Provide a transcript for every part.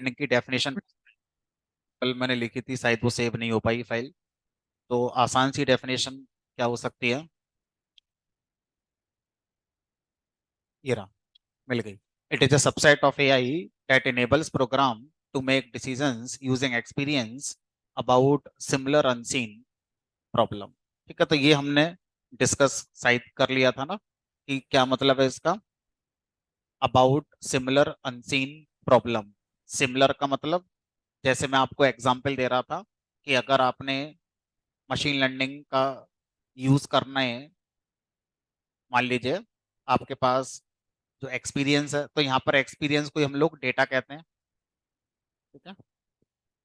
की डेफिनेशन कल मैंने लिखी थी, शायद वो सेव नहीं हो पाई फाइल। तो आसान सी डेफिनेशन क्या हो सकती है? ये रहा, मिल गई। It is a subset of AI that enables program to make decisions using experience about similar unseen problem. ठीक है, तो ये हमने डिस्कस शायद कर लिया था ना कि क्या मतलब है इसका। About similar unseen problem. Similar का मतलब, जैसे मैं आपको एग्जांपल दे रहा था कि अगर आपने मशीन लर्निंग का यूज करना है, मान लीजिए आपके पास जो एक्सपीरियंस है, तो यहाँ पर एक्सपीरियंस को हम लोग डेटा कहते हैं। ठीक है,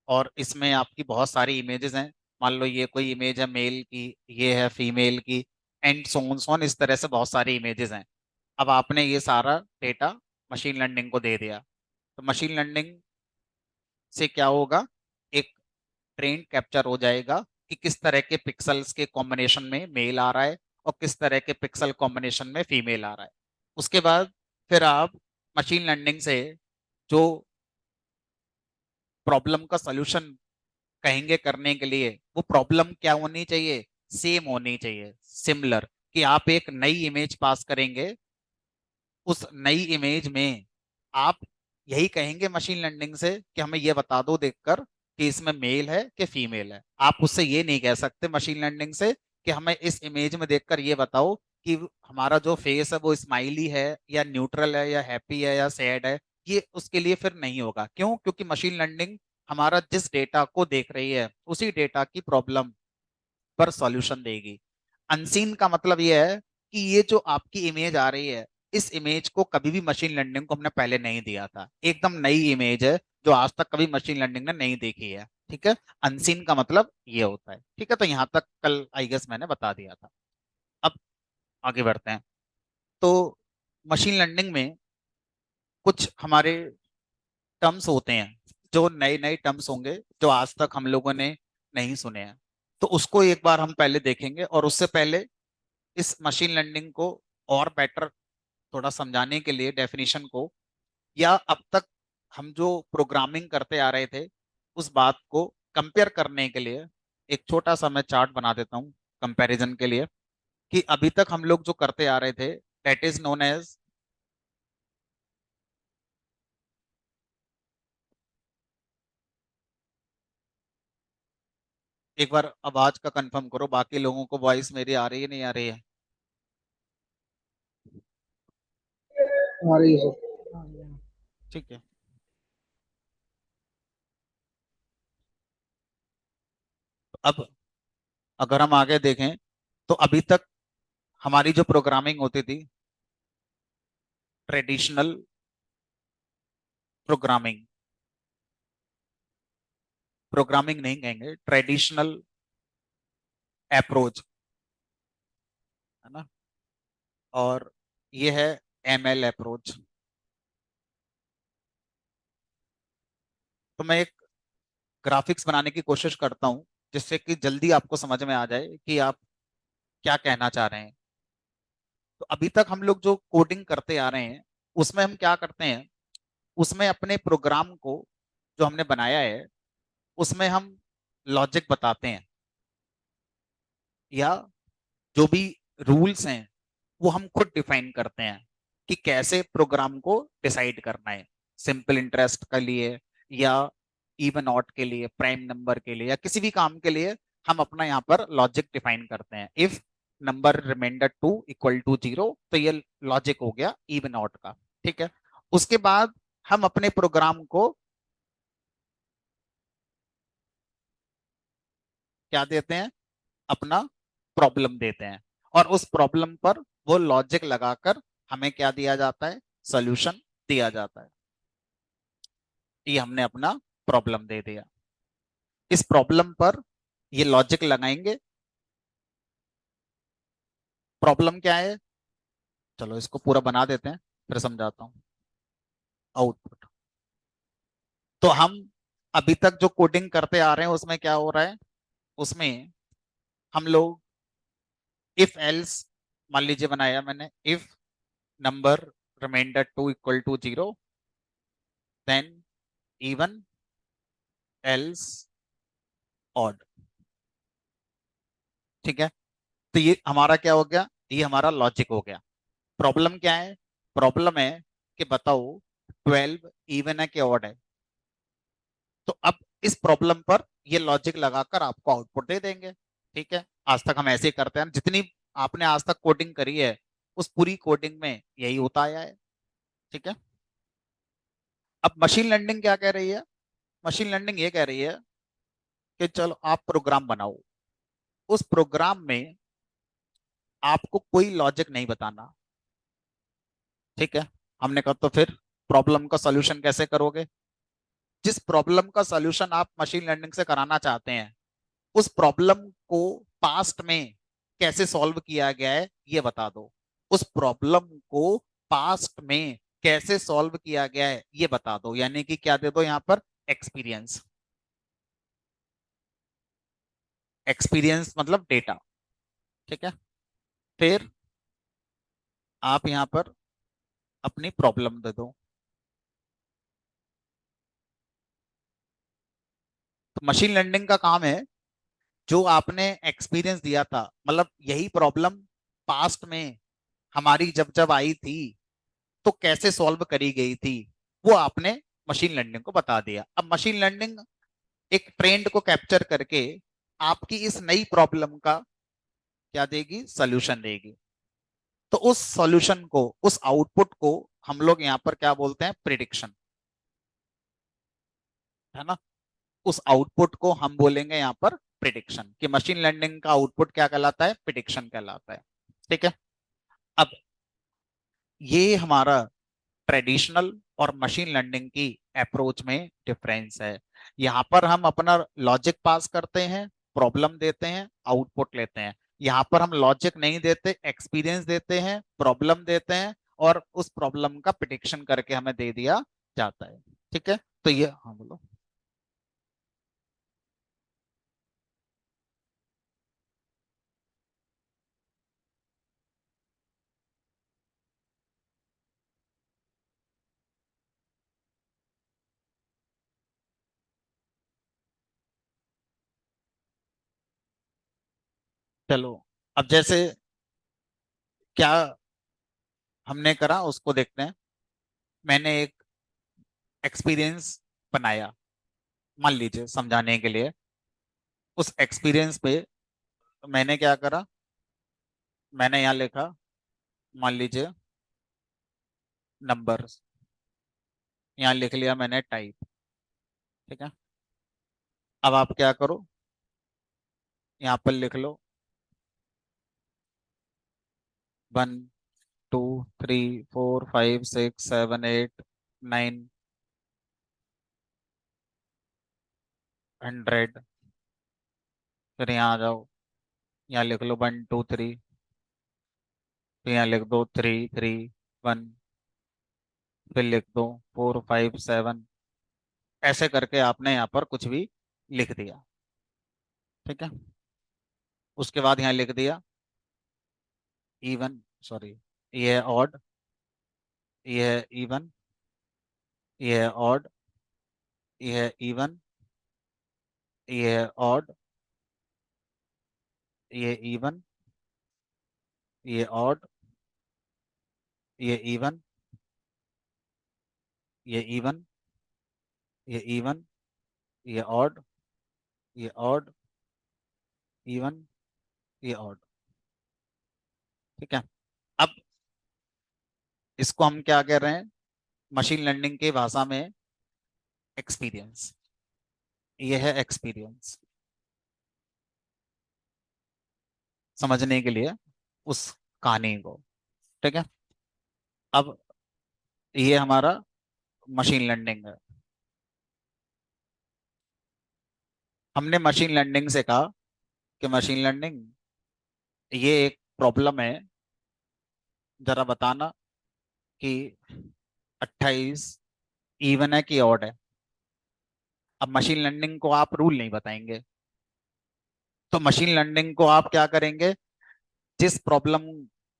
और इसमें आपकी बहुत सारी इमेजेस हैं। मान लो ये कोई इमेज है मेल की, ये है फीमेल की, एंड सो ऑन, इस तरह से बहुत सारी इमेजेस हैं। अब आपने ये सारा डेटा मशीन लर्निंग को दे दिया, तो मशीन लर्निंग से क्या होगा, एक ट्रेंड कैप्चर हो जाएगा कि किस तरह के पिक्सल्स के कॉम्बिनेशन में मेल आ रहा है और किस तरह के पिक्सल कॉम्बिनेशन में फीमेल आ रहा है। उसके बाद फिर आप मशीन लर्निंग से जो प्रॉब्लम का सॉल्यूशन कहेंगे करने के लिए, वो प्रॉब्लम क्या होनी चाहिए, सेम होनी चाहिए, सिमिलर। कि आप एक नई इमेज पास करेंगे, उस नई इमेज में आप यही कहेंगे मशीन लर्निंग से कि हमें ये बता दो देखकर कि इसमें मेल है कि फीमेल है। आप उससे ये नहीं कह सकते मशीन लर्निंग से कि हमें इस इमेज में देखकर ये बताओ कि हमारा जो फेस है वो स्माइली है या न्यूट्रल है या हैप्पी है या सैड है। ये उसके लिए फिर नहीं होगा। क्यों? क्योंकि मशीन लर्निंग हमारा जिस डेटा को देख रही है उसी डेटा की प्रॉब्लम पर सॉल्यूशन देगी। अनसीन का मतलब ये है कि ये जो आपकी इमेज आ रही है, इस इमेज को कभी भी मशीन लर्निंग को हमने पहले नहीं दिया था, एकदम नई इमेज है जो आज तक कभी मशीन लर्निंग ने नहीं देखी है। ठीक है, अनसीन का मतलब ये होता है। ठीक है, तो यहां तक कल आई गेस मैंने बता दिया था। अब आगे बढ़ते हैं। तो मशीन लर्निंग में कुछ हमारे टर्म्स होते हैं, जो नए नए टर्म्स होंगे जो आज तक हम लोगों ने नहीं सुने हैं। तो उसको एक बार हम पहले देखेंगे, और उससे पहले इस मशीन लर्निंग को और बेटर थोड़ा समझाने के लिए डेफिनेशन को, या अब तक हम जो प्रोग्रामिंग करते आ रहे थे उस बात को कंपेयर करने के लिए एक छोटा सा मैं चार्ट बना देता हूँ कंपैरिजन के लिए, कि अभी तक हम लोग जो करते आ रहे थे दैट इज नोन एज। एक बार आवाज का कंफर्म करो, बाकी लोगों को वॉइस मेरी आ रही है नहीं आ रही है? हमारे ये सब। ठीक है। अब अगर हम आगे देखें, तो अभी तक हमारी जो प्रोग्रामिंग होती थी, ट्रेडिशनल प्रोग्रामिंग, प्रोग्रामिंग नहीं कहेंगे, ट्रेडिशनल अप्रोच, है ना, और ये है एमएल अप्रोच। तो मैं एक ग्राफिक्स बनाने की कोशिश करता हूँ जिससे कि जल्दी आपको समझ में आ जाए कि आप क्या कहना चाह रहे हैं। तो अभी तक हम लोग जो कोडिंग करते आ रहे हैं उसमें हम क्या करते हैं, उसमें अपने प्रोग्राम को जो हमने बनाया है उसमें हम लॉजिक बताते हैं, या जो भी रूल्स हैं वो हम खुद डिफाइन करते हैं कि कैसे प्रोग्राम को डिसाइड करना है। सिंपल इंटरेस्ट के लिए, या इवन ऑड के लिए, प्राइम नंबर के लिए, या किसी भी काम के लिए हम अपना यहाँ पर लॉजिक डिफाइन करते हैं। इफ नंबर रिमाइंडर 2 = 0, तो ये लॉजिक हो गया इवन ऑड का। ठीक है, उसके बाद हम अपने प्रोग्राम को क्या देते हैं, अपना प्रॉब्लम देते हैं, और उस प्रॉब्लम पर वो लॉजिक लगाकर हमें क्या दिया जाता है, सॉल्यूशन दिया जाता है। ये हमने अपना प्रॉब्लम दे दिया, इस प्रॉब्लम पर ये लॉजिक लगाएंगे। प्रॉब्लम क्या है, चलो इसको पूरा बना देते हैं फिर समझाता हूँ। आउटपुट। तो हम अभी तक जो कोडिंग करते आ रहे हैं उसमें क्या हो रहा है, उसमें हम लोग इफ एल्स, मान लीजिए बनाया मैंने, if number remainder 2 = 0, then even, else, odd. ठीक है, तो ये हमारा क्या हो गया, ये हमारा लॉजिक हो गया। प्रॉब्लम क्या है, प्रॉब्लम है कि बताओ 12 इवन है कि ऑड है। तो अब इस प्रॉब्लम पर ये लॉजिक लगाकर आपको आउटपुट दे देंगे। ठीक है, आज तक हम ऐसे ही करते हैं, जितनी आपने आज तक कोडिंग करी है उस पूरी कोडिंग में यही होता आया है। ठीक है, अब मशीन लर्निंग क्या कह रही है, मशीन लर्निंग ये कह रही है कि चलो आप प्रोग्राम बनाओ, उस प्रोग्राम में आपको कोई लॉजिक नहीं बताना। ठीक है, हमने कहा तो फिर प्रॉब्लम का सॉल्यूशन कैसे करोगे। जिस प्रॉब्लम का सॉल्यूशन आप मशीन लर्निंग से कराना चाहते हैं उस प्रॉब्लम को पास्ट में कैसे सॉल्व किया गया है ये बता दो। उस प्रॉब्लम को पास्ट में कैसे सॉल्व किया गया है ये बता दो, यानी कि क्या दे दो यहां पर, एक्सपीरियंस। एक्सपीरियंस मतलब डेटा। ठीक है, फिर आप यहां पर अपनी प्रॉब्लम दे दो। तो मशीन लर्निंग का काम है, जो आपने एक्सपीरियंस दिया था, मतलब यही प्रॉब्लम पास्ट में हमारी जब जब आई थी तो कैसे सॉल्व करी गई थी, वो आपने मशीन लर्निंग को बता दिया। अब मशीन लर्निंग एक ट्रेंड को कैप्चर करके आपकी इस नई प्रॉब्लम का क्या देगी, सोल्यूशन देगी। तो उस सॉल्यूशन को, उस आउटपुट को हम लोग यहाँ पर क्या बोलते हैं, प्रिडिक्शन, है ना। उस आउटपुट को हम बोलेंगे यहाँ पर प्रिडिक्शन, कि मशीन लर्निंग का आउटपुट क्या कहलाता है, प्रिडिक्शन कहलाता है। ठीक है, अब ये हमारा ट्रेडिशनल और मशीन लर्निंग की अप्रोच में डिफरेंस है। यहाँ पर हम अपना लॉजिक पास करते हैं, प्रॉब्लम देते हैं, आउटपुट लेते हैं। यहाँ पर हम लॉजिक नहीं देते, एक्सपीरियंस देते हैं, प्रॉब्लम देते हैं, और उस प्रॉब्लम का प्रिडिक्शन करके हमें दे दिया जाता है। ठीक है, तो ये, हाँ बोलो। चलो, अब जैसे क्या हमने करा उसको देखते हैं। मैंने एक एक्सपीरियंस बनाया, मान लीजिए समझाने के लिए। उस एक्सपीरियंस पे मैंने क्या करा, मैंने यहाँ लिखा, मान लीजिए नंबर, यहाँ लिख लिया मैंने टाइप। ठीक है, अब आप क्या करो, यहाँ पर लिख लो 1 2 3 4 5 6 7 8 9, 100। फिर यहाँ आ जाओ, यहाँ लिख लो 1 2 3, फिर यहाँ लिख दो 3 3 1, फिर लिख दो 4 5 7। ऐसे करके आपने यहाँ पर कुछ भी लिख दिया। ठीक है, उसके बाद यहाँ लिख दिया इवन, सॉरी, ये है ऑड, ये है इवन, ये है ऑड, ये है इवन, ये है ऑड, ये इवन, ये ऑड, ये इवन, ये इवन, ये इवन, ये ऑड, ये ऑड, इवन, ये ऑड। ठीक है, अब इसको हम क्या कह रहे हैं, मशीन लर्निंग की भाषा में एक्सपीरियंस। ये है एक्सपीरियंस, समझने के लिए उस कहानी को। ठीक है, अब ये हमारा मशीन लर्निंग है। हमने मशीन लर्निंग से कहा कि मशीन लर्निंग ये एक प्रॉब्लम है, जरा बताना कि 28 इवन है कि ऑड है। अब मशीन लर्निंग को आप रूल नहीं बताएंगे, तो मशीन लर्निंग को आप क्या करेंगे, जिस प्रॉब्लम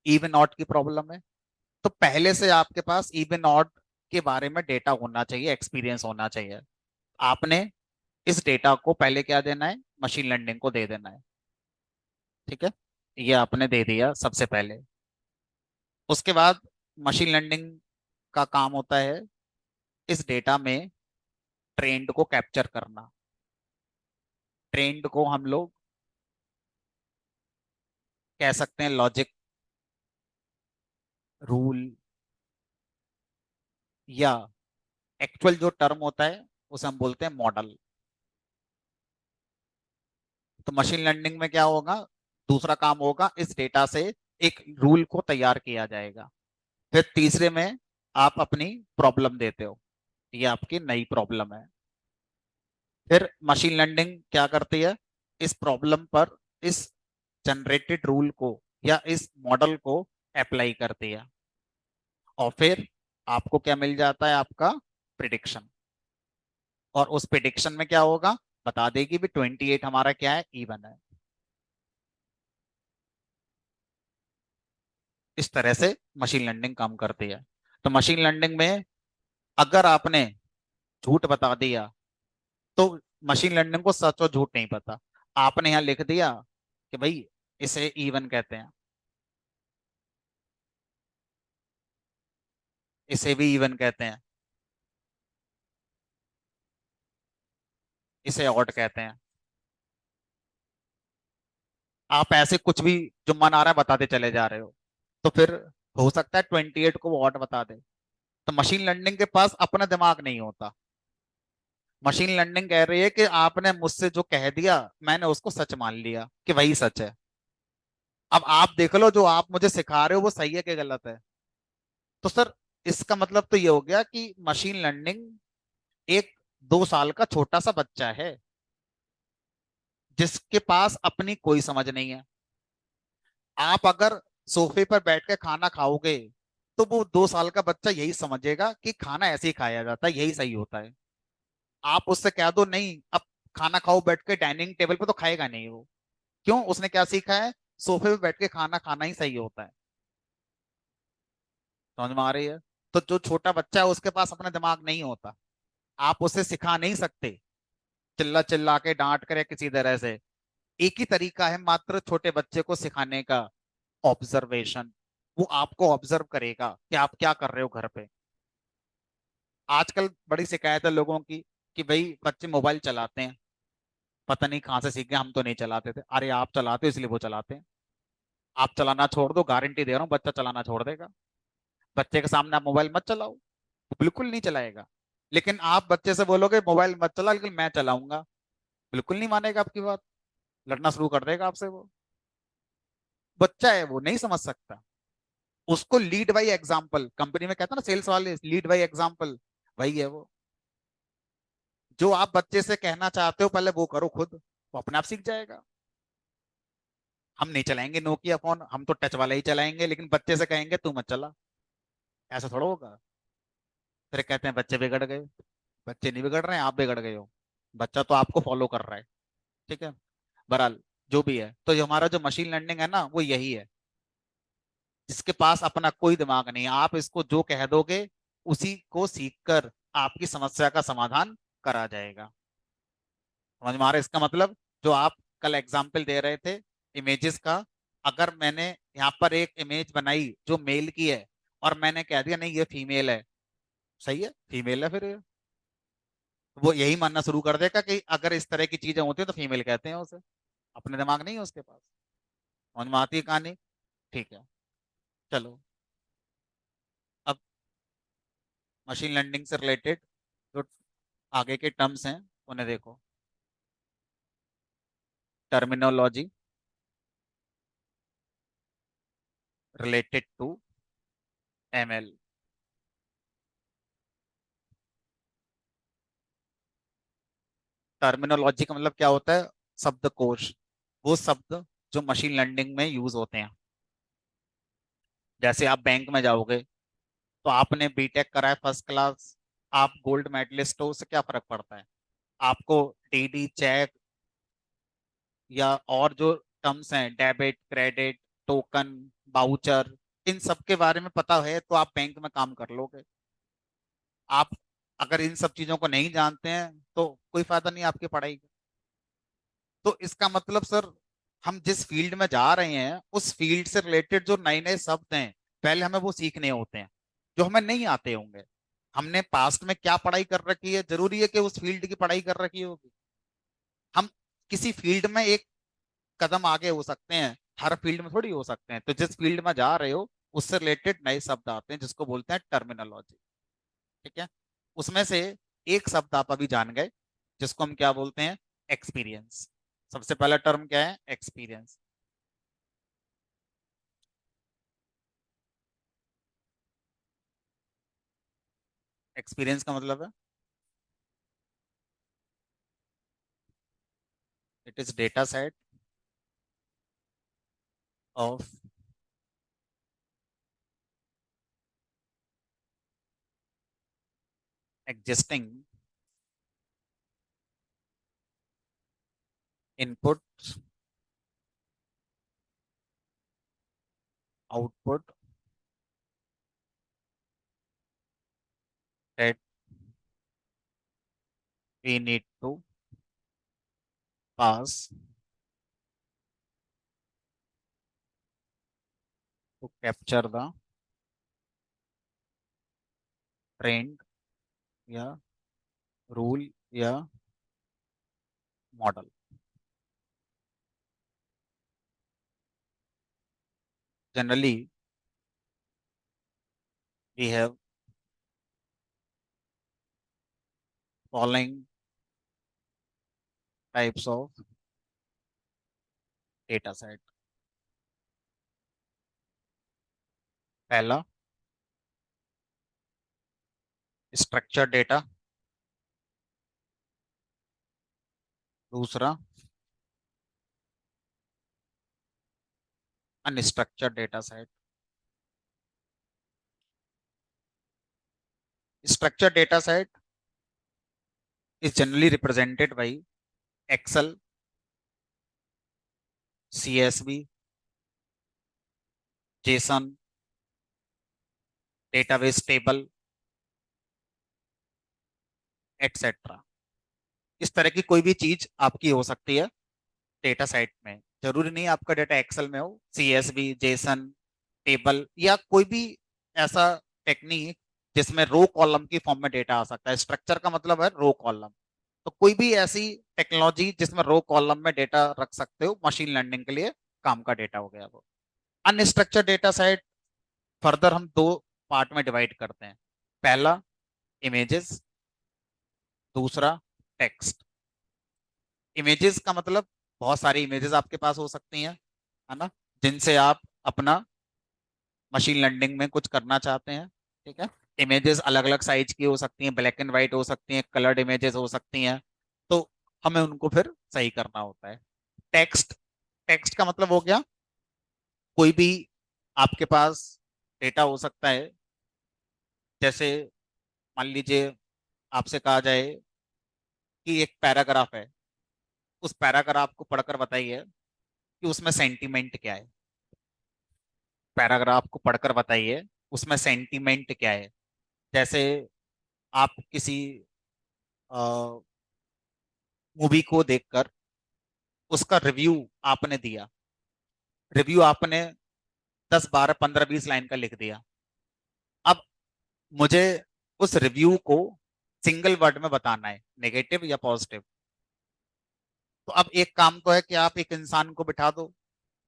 इवन ऑड की प्रॉब्लम है, तो पहले से आपके पास इवन ऑड के बारे में डेटा होना चाहिए, एक्सपीरियंस होना चाहिए। आपने इस डेटा को पहले क्या देना है, मशीन लर्निंग को दे देना है। ठीक है, ये आपने दे दिया सबसे पहले। उसके बाद मशीन लर्निंग का काम होता है इस डेटा में ट्रेंड को कैप्चर करना। ट्रेंड को हम लोग कह सकते हैं लॉजिक, रूल, या एक्चुअल जो टर्म होता है उसे हम बोलते हैं मॉडल। तो मशीन लर्निंग में क्या होगा, दूसरा काम होगा इस डेटा से एक रूल को तैयार किया जाएगा। फिर तीसरे में आप अपनी प्रॉब्लम देते हो, ये आपकी नई प्रॉब्लम है। फिर मशीन लर्निंग क्या करती है, इस प्रॉब्लम पर इस जनरेटेड रूल को या इस मॉडल को अप्लाई करती है, और फिर आपको क्या मिल जाता है, आपका प्रिडिक्शन। और उस प्रिडिक्शन में क्या होगा, बता देगी भी 28 हमारा क्या है, इवन है। इस तरह से मशीन लर्निंग काम करती है। तो मशीन लर्निंग में अगर आपने झूठ बता दिया तो मशीन लर्निंग को सच और झूठ नहीं पता। आपने यहाँ लिख दिया कि भाई इसे इवन कहते हैं, इसे भी इवन कहते हैं, इसे ऑड कहते हैं। आप ऐसे कुछ भी जो मन आ रहा है बताते चले जा रहे हो, तो फिर हो सकता है 28 को वो ऑड बता दे। तो मशीन लर्निंग के पास अपना दिमाग नहीं होता। मशीन लर्निंग कह रही है कि आपने मुझसे जो कह दिया मैंने उसको सच मान लिया कि वही सच है। अब आप देख लो जो आप मुझे सिखा रहे हो वो सही है कि गलत है। तो सर इसका मतलब तो ये हो गया कि मशीन लर्निंग एक 2 साल का छोटा सा बच्चा है जिसके पास अपनी कोई समझ नहीं है। आप अगर सोफे पर बैठ के खाना खाओगे तो वो 2 साल का बच्चा यही समझेगा कि खाना ऐसे ही खाया जाता है, यही सही होता है। आप उससे कह दो नहीं अब खाना खाओ बैठ के डाइनिंग टेबल पे, तो खाएगा नहीं वो। क्यों, उसने क्या सीखा है, सोफे पे बैठ के खाना खाना ही सही होता है। समझ में आ रही है। तो जो छोटा बच्चा है उसके पास अपना दिमाग नहीं होता, आप उसे सिखा नहीं सकते चिल्ला चिल्ला के डांट कर या किसी तरह से। एक ही तरीका है मात्र छोटे बच्चे को सिखाने का, ऑब्जर्वेशन। वो आपको ऑब्जर्व करेगा कि आप क्या कर रहे हो घर पे। आजकल बड़ी शिकायत है लोगों की कि भाई बच्चे मोबाइल चलाते हैं, पता नहीं कहाँ से सीख गए, हम तो नहीं चलाते थे। अरे आप चलाते हो इसलिए वो चलाते हैं। आप चलाना छोड़ दो, गारंटी दे रहा हूँ बच्चा चलाना छोड़ देगा। बच्चे के सामने आप मोबाइल मत चलाओ, वो बिल्कुल नहीं चलाएगा। लेकिन आप बच्चे से बोलोगे मोबाइल मत चला लेकिन मैं चलाऊंगा, बिल्कुल नहीं मानेगा आपकी बात, लड़ना शुरू कर देगा आपसे वो। बच्चा है वो नहीं समझ सकता। उसको लीड बाई एग्जाम्पल, कंपनी में कहता ना सेल्स वाले, लीड बाई एग्जाम्पल, वही है वो। जो आप बच्चे से कहना चाहते हो पहले वो करो खुद, वो अपने आप सीख जाएगा। हम नहीं चलाएंगे नोकिया फोन, हम तो टच वाला ही चलाएंगे, लेकिन बच्चे से कहेंगे तू मत चला, ऐसा थोड़ा होगा। फिर कहते हैं बच्चे बिगड़ गए। बच्चे नहीं बिगड़ रहे हैं, आप बिगड़ गए हो। बच्चा तो आपको फॉलो कर रहा है। ठीक है, बहरहाल जो भी है, तो जो हमारा जो मशीन लर्निंग है ना वो यही है, जिसके पास अपना कोई दिमाग नहीं है। आप इसको जो कह दोगे उसी को सीखकर आपकी समस्या का समाधान करा जाएगा। समझ में आ रहा है इसका मतलब, जो आप कल एग्जाम्पल दे रहे थे इमेजेस का, अगर मैंने यहाँ पर एक इमेज बनाई जो मेल की है और मैंने कह दिया नहीं ये फीमेल है, सही है फीमेल है, फिर वो यही मानना शुरू कर देगा कि अगर इस तरह की चीजें होती है तो फीमेल कहते हैं उसे। अपने दिमाग नहीं है उसके पास। समझ में आती है कहानी। ठीक है, चलो अब मशीन लर्निंग से रिलेटेड जो आगे के टर्म्स हैं उन्हें देखो। Terminology related to ML. Terminology का मतलब क्या होता है, शब्दकोश। वो शब्द जो मशीन लर्निंग में यूज होते हैं। जैसे आप बैंक में जाओगे तो आपने बीटेक करा है फर्स्ट क्लास, आप गोल्ड मेडलिस्ट हो, उससे क्या फर्क पड़ता है। आपको डीडी चेक या और जो टर्म्स हैं, डेबिट क्रेडिट टोकन वाउचर, इन सब के बारे में पता है तो आप बैंक में काम कर लोगे। आप अगर इन सब चीजों को नहीं जानते हैं तो कोई फायदा नहीं आपकी पढ़ाई का। तो इसका मतलब सर, हम जिस फील्ड में जा रहे हैं उस फील्ड से रिलेटेड जो नए नए शब्द हैं, पहले हमें वो सीखने होते हैं, जो हमें नहीं आते होंगे। हमने पास्ट में क्या पढ़ाई कर रखी है, जरूरी है कि उस फील्ड की पढ़ाई कर रखी होगी। हम किसी फील्ड में एक कदम आगे हो सकते हैं, हर फील्ड में थोड़ी हो सकते हैं। तो जिस फील्ड में जा रहे हो उससे रिलेटेड नए शब्द आते हैं जिसको बोलते हैं टर्मिनोलॉजी। ठीक है। उसमें से एक शब्द आप अभी जान गए, जिसको हम क्या बोलते हैं, एक्सपीरियंस। सबसे पहला टर्म क्या है, एक्सपीरियंस। एक्सपीरियंस का मतलब है, it is data set of existing input, output, that we need to pass to capture the trend या रूल या model. Generally we have following types of data set. पहला, स्ट्रक्चर डेटा। दूसरा, unstructured data set. Structured data set is generally represented by Excel, CSV, JSON, database table, etc. इस तरह की कोई भी चीज आपकी हो सकती है डेटा सेट में। जरूरी नहीं आपका डेटा एक्सेल में हो, सीएसवी, जेसन, टेबल या कोई भी ऐसा टेक्निक जिसमें रो कॉलम की फॉर्म में डेटा आ सकता है। स्ट्रक्चर का मतलब है रो कॉलम। तो कोई भी ऐसी टेक्नोलॉजी जिसमें रो कॉलम में डेटा रख सकते हो, मशीन लर्निंग के लिए काम का डेटा हो गया वो। अनस्ट्रक्चर्ड डेटा सेट फर्दर हम दो पार्ट में डिवाइड करते हैं। पहला, इमेजेस। दूसरा, टेक्स्ट। इमेजेस का मतलब बहुत सारी इमेजेस आपके पास हो सकती हैं, है ना, जिनसे आप अपना मशीन लर्निंग में कुछ करना चाहते हैं। ठीक है। इमेजेस अलग अलग साइज की हो सकती हैं, ब्लैक एंड व्हाइट हो सकती हैं, कलर्ड इमेजेस हो सकती हैं। तो हमें उनको फिर सही करना होता है। टेक्स्ट, टेक्स्ट का मतलब हो गया कोई भी आपके पास डेटा हो सकता है। जैसे मान लीजिए आपसे कहा जाए कि एक पैराग्राफ है, उस पैराग्राफ को पढ़कर बताइए कि उसमें सेंटीमेंट क्या है। पैराग्राफ को पढ़कर बताइए उसमें सेंटीमेंट क्या है। जैसे आप किसी मूवी को देखकर उसका रिव्यू आपने दिया, रिव्यू आपने 10, 12, 15, 20 लाइन का लिख दिया। अब मुझे उस रिव्यू को सिंगल वर्ड में बताना है, नेगेटिव या पॉजिटिव। तो अब एक काम तो है कि आप एक इंसान को बिठा दो,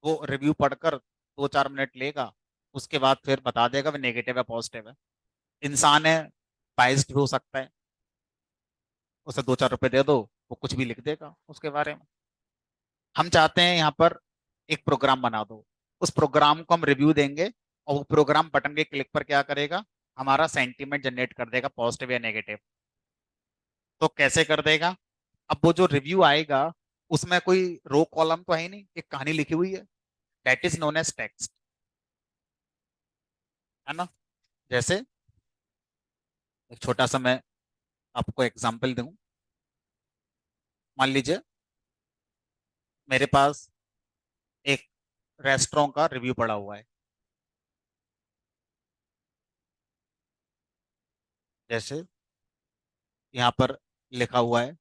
वो रिव्यू पढ़कर 2, 4 मिनट लेगा, उसके बाद फिर बता देगा वो नेगेटिव है पॉजिटिव है। इंसान है, बाइस्ड भी हो सकता है, उसे 2, 4 रुपए दे दो, वो कुछ भी लिख देगा उसके बारे में। हम चाहते हैं यहाँ पर एक प्रोग्राम बना दो, उस प्रोग्राम को हम रिव्यू देंगे और वो प्रोग्राम बटन के क्लिक पर क्या करेगा, हमारा सेंटीमेंट जनरेट कर देगा, पॉजिटिव या नेगेटिव। तो कैसे कर देगा, अब वो जो रिव्यू आएगा उसमें कोई रो कॉलम तो है ही नहीं, एक कहानी लिखी हुई है, that is known as text, है ना। जैसे एक छोटा सा मैं आपको एग्जांपल दूं। मान लीजिए मेरे पास एक रेस्टोरेंट का रिव्यू पड़ा हुआ है। जैसे यहाँ पर लिखा हुआ है,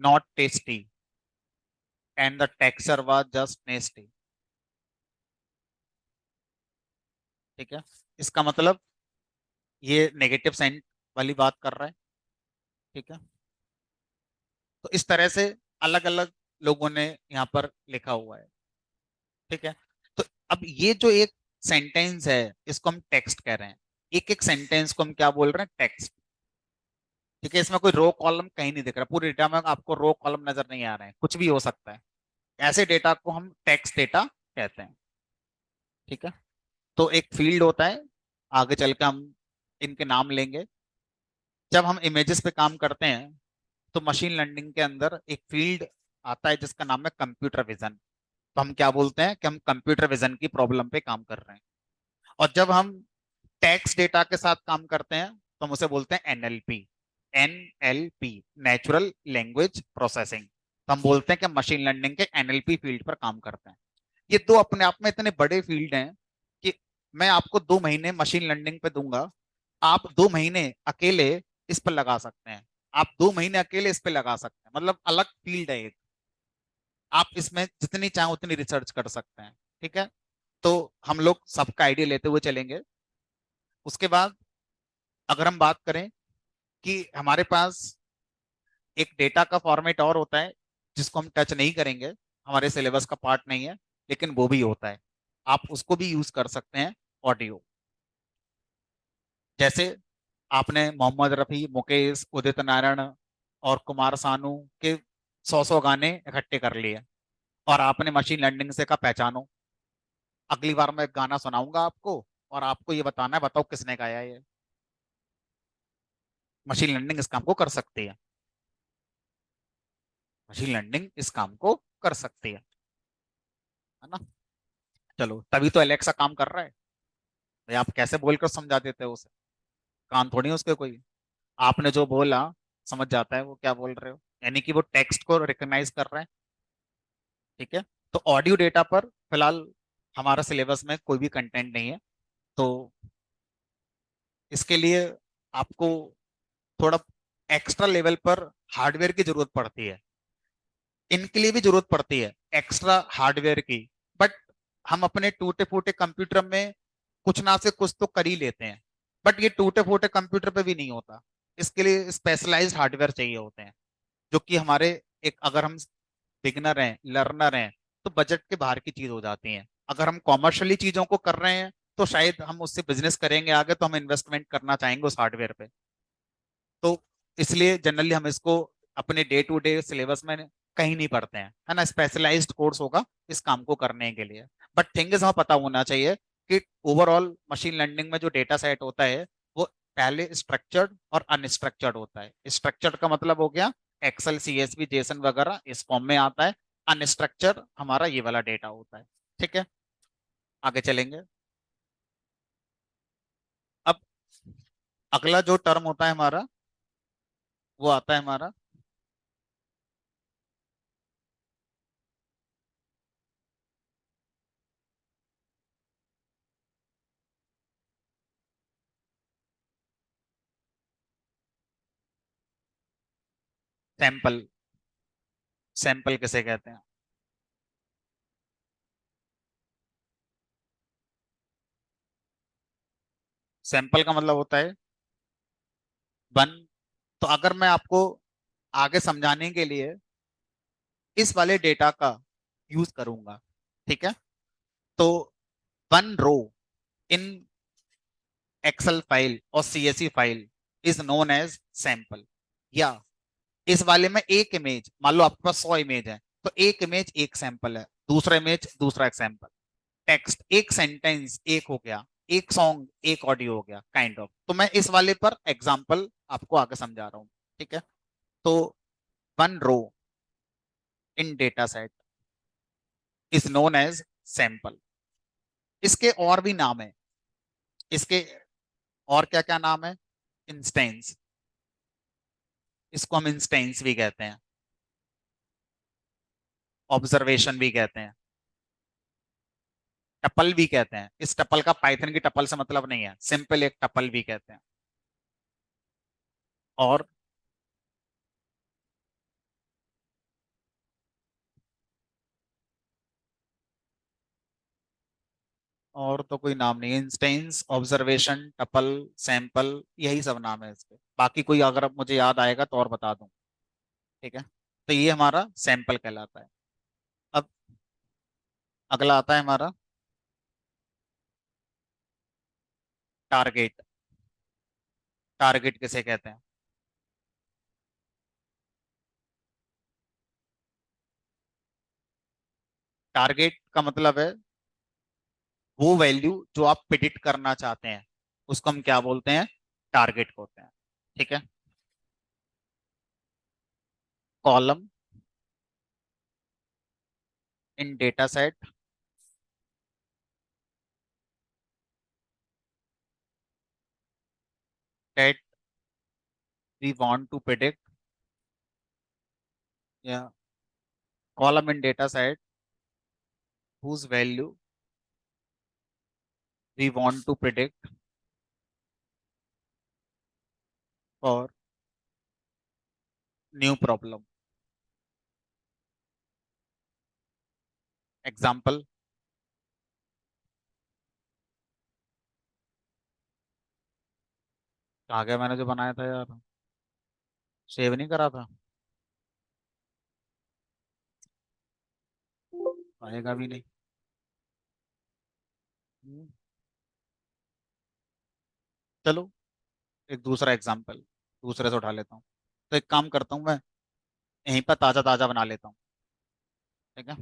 not tasty and the texture was just tasty. ठीक है, इसका मतलब ये नेगेटिव साइन वाली बात कर रहा है। ठीक है, तो इस तरह से अलग अलग लोगों ने यहाँ पर लिखा हुआ है। ठीक है, तो अब ये जो एक सेंटेंस है इसको हम टेक्स्ट कह रहे हैं। एक एक सेंटेंस को हम क्या बोल रहे हैं, टेक्स्ट। ठीक है, इसमें कोई रो कॉलम कहीं नहीं दिख रहा, पूरे डेटा में आपको रो कॉलम नजर नहीं आ रहे हैं, कुछ भी हो सकता है। ऐसे डेटा को हम टेक्स्ट डेटा कहते हैं। ठीक है, तो एक फील्ड होता है, आगे चल के हम इनके नाम लेंगे। जब हम इमेजेस पे काम करते हैं तो मशीन लर्निंग के अंदर एक फील्ड आता है जिसका नाम है कंप्यूटर विजन। तो हम क्या बोलते हैं कि हम कंप्यूटर विजन की प्रॉब्लम पे काम कर रहे हैं। और जब हम टेक्स्ट डेटा के साथ काम करते हैं तो हम उसे बोलते हैं NLP. NLP, natural language processing. तो हम बोलते हैं कि मशीन लर्निंग के एनएलपी फील्ड पर काम करते हैं। ये दो अपने आप में इतने बड़े फील्ड हैं कि मैं आपको 2 महीने मशीन लर्निंग पे दूंगा, आप 2 महीने अकेले इस पर लगा सकते हैं। आप 2 महीने अकेले इस पे लगा सकते हैं, मतलब अलग फील्ड है एक। आप इसमें जितनी चाहें उतनी रिसर्च कर सकते हैं। ठीक है, तो हम लोग सबका आइडिया लेते हुए चलेंगे। उसके बाद अगर हम बात करें कि हमारे पास एक डेटा का फॉर्मेट और होता है जिसको हम टच नहीं करेंगे, हमारे सिलेबस का पार्ट नहीं है, लेकिन वो भी होता है, आप उसको भी यूज कर सकते हैं। ऑडियो। जैसे आपने मोहम्मद रफी, मुकेश, उदित नारायण और कुमार सानू के 100 गाने इकट्ठे कर लिए और आपने मशीन लर्निंग से कहा पहचानो। अगली बार मैं एक गाना सुनाऊंगा आपको और आपको ये बताना है, बताओ किसने गाया है ये। मशीन लर्निंग इस काम को कर सकती है। मशीन लर्निंग इस काम को कर सकती है ना। चलो, तभी तो एलेक्सा काम कर रहा है। भाई आप कैसे बोलकर समझा देते हो उसे, कान थोड़ी है उसके कोई। आपने जो बोला समझ जाता है वो क्या बोल रहे हो, यानी कि वो टेक्स्ट को रिकॉग्नाइज कर रहा है। ठीक है, तो ऑडियो डेटा पर फिलहाल हमारा सिलेबस में कोई भी कंटेंट नहीं है, तो इसके लिए आपको थोड़ा एक्स्ट्रा लेवल पर हार्डवेयर की जरूरत पड़ती है। इनके लिए भी जरूरत पड़ती है एक्स्ट्रा हार्डवेयर की, बट हम अपने टूटे फूटे कंप्यूटर में कुछ ना से कुछ तो कर ही लेते हैं। बट ये टूटे फूटे कंप्यूटर पे भी नहीं होता, इसके लिए स्पेशलाइज्ड हार्डवेयर चाहिए होते हैं, जो कि हमारे एक, अगर हम बिगनर हैं, लर्नर हैं, तो बजट के बाहर की चीज हो जाती है। अगर हम कॉमर्शियली चीजों को कर रहे हैं तो शायद हम उससे बिजनेस करेंगे आगे, तो हम इन्वेस्टमेंट करना चाहेंगे उस हार्डवेयर पे। तो इसलिए जनरली हम इसको अपने डे टू डे सिलेबस में कहीं नहीं पढ़ते हैं, है ना। स्पेशलाइज्ड कोर्स होगा इस काम को करने के लिए। बट थिंग इज हमें पता होना चाहिए कि ओवरऑल मशीन लर्निंग में जो डेटा सेट होता है वो पहले स्ट्रक्चर्ड और अनस्ट्रक्चर्ड होता है। स्ट्रक्चर्ड का मतलब हो गया एक्सेल, सीएसवी, जेसन वगैरह इस फॉर्म में आता है। अनस्ट्रक्चर्ड हमारा ये वाला डेटा होता है। ठीक है, आगे चलेंगे। अब अगला जो टर्म होता है हमारा, वो आता है हमारा सैंपल। सैंपल किसे कहते हैं? सैंपल का मतलब होता है वन। तो अगर मैं आपको आगे समझाने के लिए इस वाले डेटा का यूज करूंगा, ठीक है, तो one row in Excel file और CSV file is known as sample. या इस वाले में एक इमेज, मान लो आपके पास 100 इमेज है, तो एक इमेज एक सैंपल है, दूसरा इमेज दूसरा सैंपल। टेक्स्ट एक सेंटेंस एक हो गया, एक सॉन्ग एक ऑडियो हो गया, काइंड ऑफ। तो मैं इस वाले पर एग्जांपल आपको आगे समझा रहा हूँ। ठीक है, तो one row in data set is known as sample. इसके और भी नाम है, इसके और क्या क्या नाम है? इंस्टेंस, इसको हम इंस्टेंस भी कहते हैं। ऑब्जर्वेशन भी कहते हैं, टपल भी कहते हैं। इस टपल का पाइथन की टपल से मतलब नहीं है, सिंपल एक टपल भी कहते हैं। और और तो कोई नाम नहीं है, इंस्टेंस, ऑब्जर्वेशन, टपल, सैंपल, यही सब नाम है इसके। बाकी कोई अगर अब मुझे याद आएगा तो और बता दूं। ठीक है, तो ये हमारा सैंपल कहलाता है। अब अगला आता है हमारा टारगेट। टारगेट किसे कहते हैं? टारगेट का मतलब है वो वैल्यू जो आप प्रिडिक्ट करना चाहते हैं, उसको हम क्या बोलते हैं? टारगेट बोलते हैं। ठीक है। Column in data set that we want to predict, या column in data set whose value we want to predict for new problem. Example, कहा गया मैंने जो बनाया था यार, सेव नहीं करा था, आएगा भी नहीं। हम्म, चलो एक दूसरा एग्जाम्पल दूसरे से उठा लेता हूँ। तो एक काम करता हूँ मैं, यहीं पर ताजा ताजा बना लेता हूँ। ठीक है।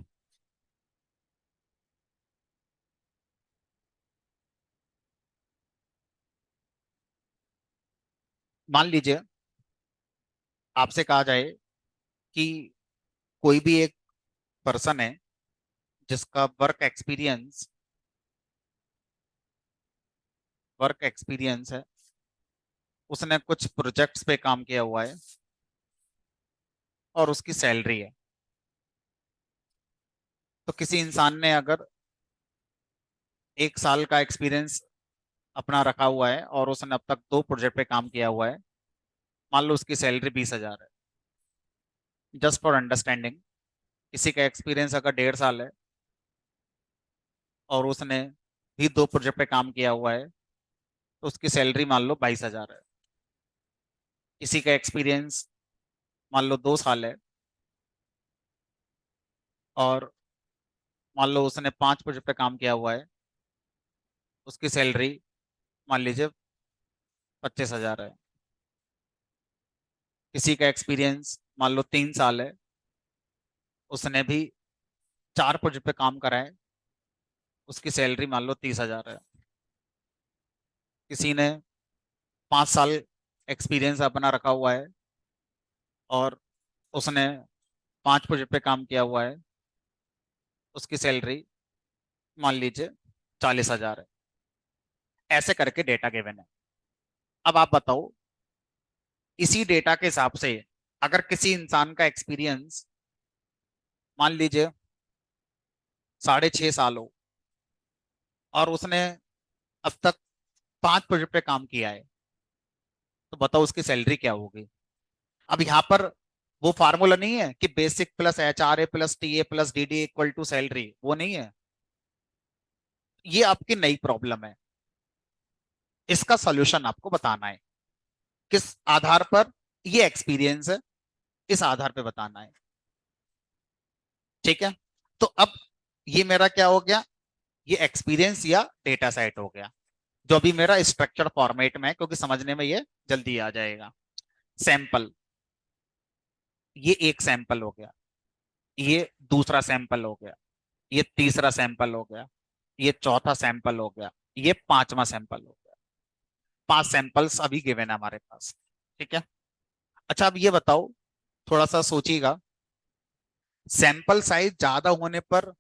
मान लीजिए आपसे कहा जाए कि कोई भी एक पर्सन है जिसका वर्क एक्सपीरियंस है, उसने कुछ प्रोजेक्ट्स पे काम किया हुआ है और उसकी सैलरी है। तो किसी इंसान ने अगर 1 साल का एक्सपीरियंस अपना रखा हुआ है और उसने अब तक 2 प्रोजेक्ट पे काम किया हुआ है, मान लो उसकी सैलरी 20,000 है। जस्ट फॉर अंडरस्टैंडिंग, किसी का एक्सपीरियंस अगर 1.5 साल है और उसने भी 2 प्रोजेक्ट पे काम किया हुआ है, तो उसकी सैलरी मान लो 22,000 है। किसी का एक्सपीरियंस मान लो 2 साल है और मान लो उसने 5 प्रोजेक्ट पे काम किया हुआ है, उसकी सैलरी मान लीजिए 25,000 है। किसी का एक्सपीरियंस मान लो 3 साल है, उसने भी 4 प्रोजेक्ट पे काम करा है, उसकी सैलरी मान लो 30,000 है। किसी ने 5 साल एक्सपीरियंस अपना रखा हुआ है और उसने 5 प्रोजेक्ट पे काम किया हुआ है, उसकी सैलरी मान लीजिए 40,000 है। ऐसे करके डेटा गिवन है। अब आप बताओ, इसी डेटा के हिसाब से अगर किसी इंसान का एक्सपीरियंस मान लीजिए 6.5 साल हो और उसने अब तक 5 प्रोजेक्ट पे काम किया है, तो बताओ उसकी सैलरी क्या होगी? अब यहाँ पर वो फार्मूला नहीं है कि basic plus HRA plus TA plus DD equal to salary, वो नहीं है। ये आपकी नई प्रॉब्लम है, इसका सॉल्यूशन आपको बताना है। किस आधार पर? ये एक्सपीरियंस है, इस आधार पे बताना है। ठीक है। तो अब ये मेरा क्या हो गया? ये एक्सपीरियंस या डेटा सेट हो गया, जो अभी मेरा स्ट्रक्चर फॉर्मेट में है, क्योंकि समझने में ये जल्दी आ जाएगा। सैंपल, ये एक सैंपल हो गया, ये दूसरा सैंपल हो गया, ये तीसरा सैंपल हो गया, ये चौथा सैंपल हो गया, ये पांचवा सैंपल हो गया। 5 सैंपल्स अभी गिवन है हमारे पास। ठीक है। अच्छा अब ये बताओ, थोड़ा सा सोचिएगा, सैंपल साइज ज्यादा होने पर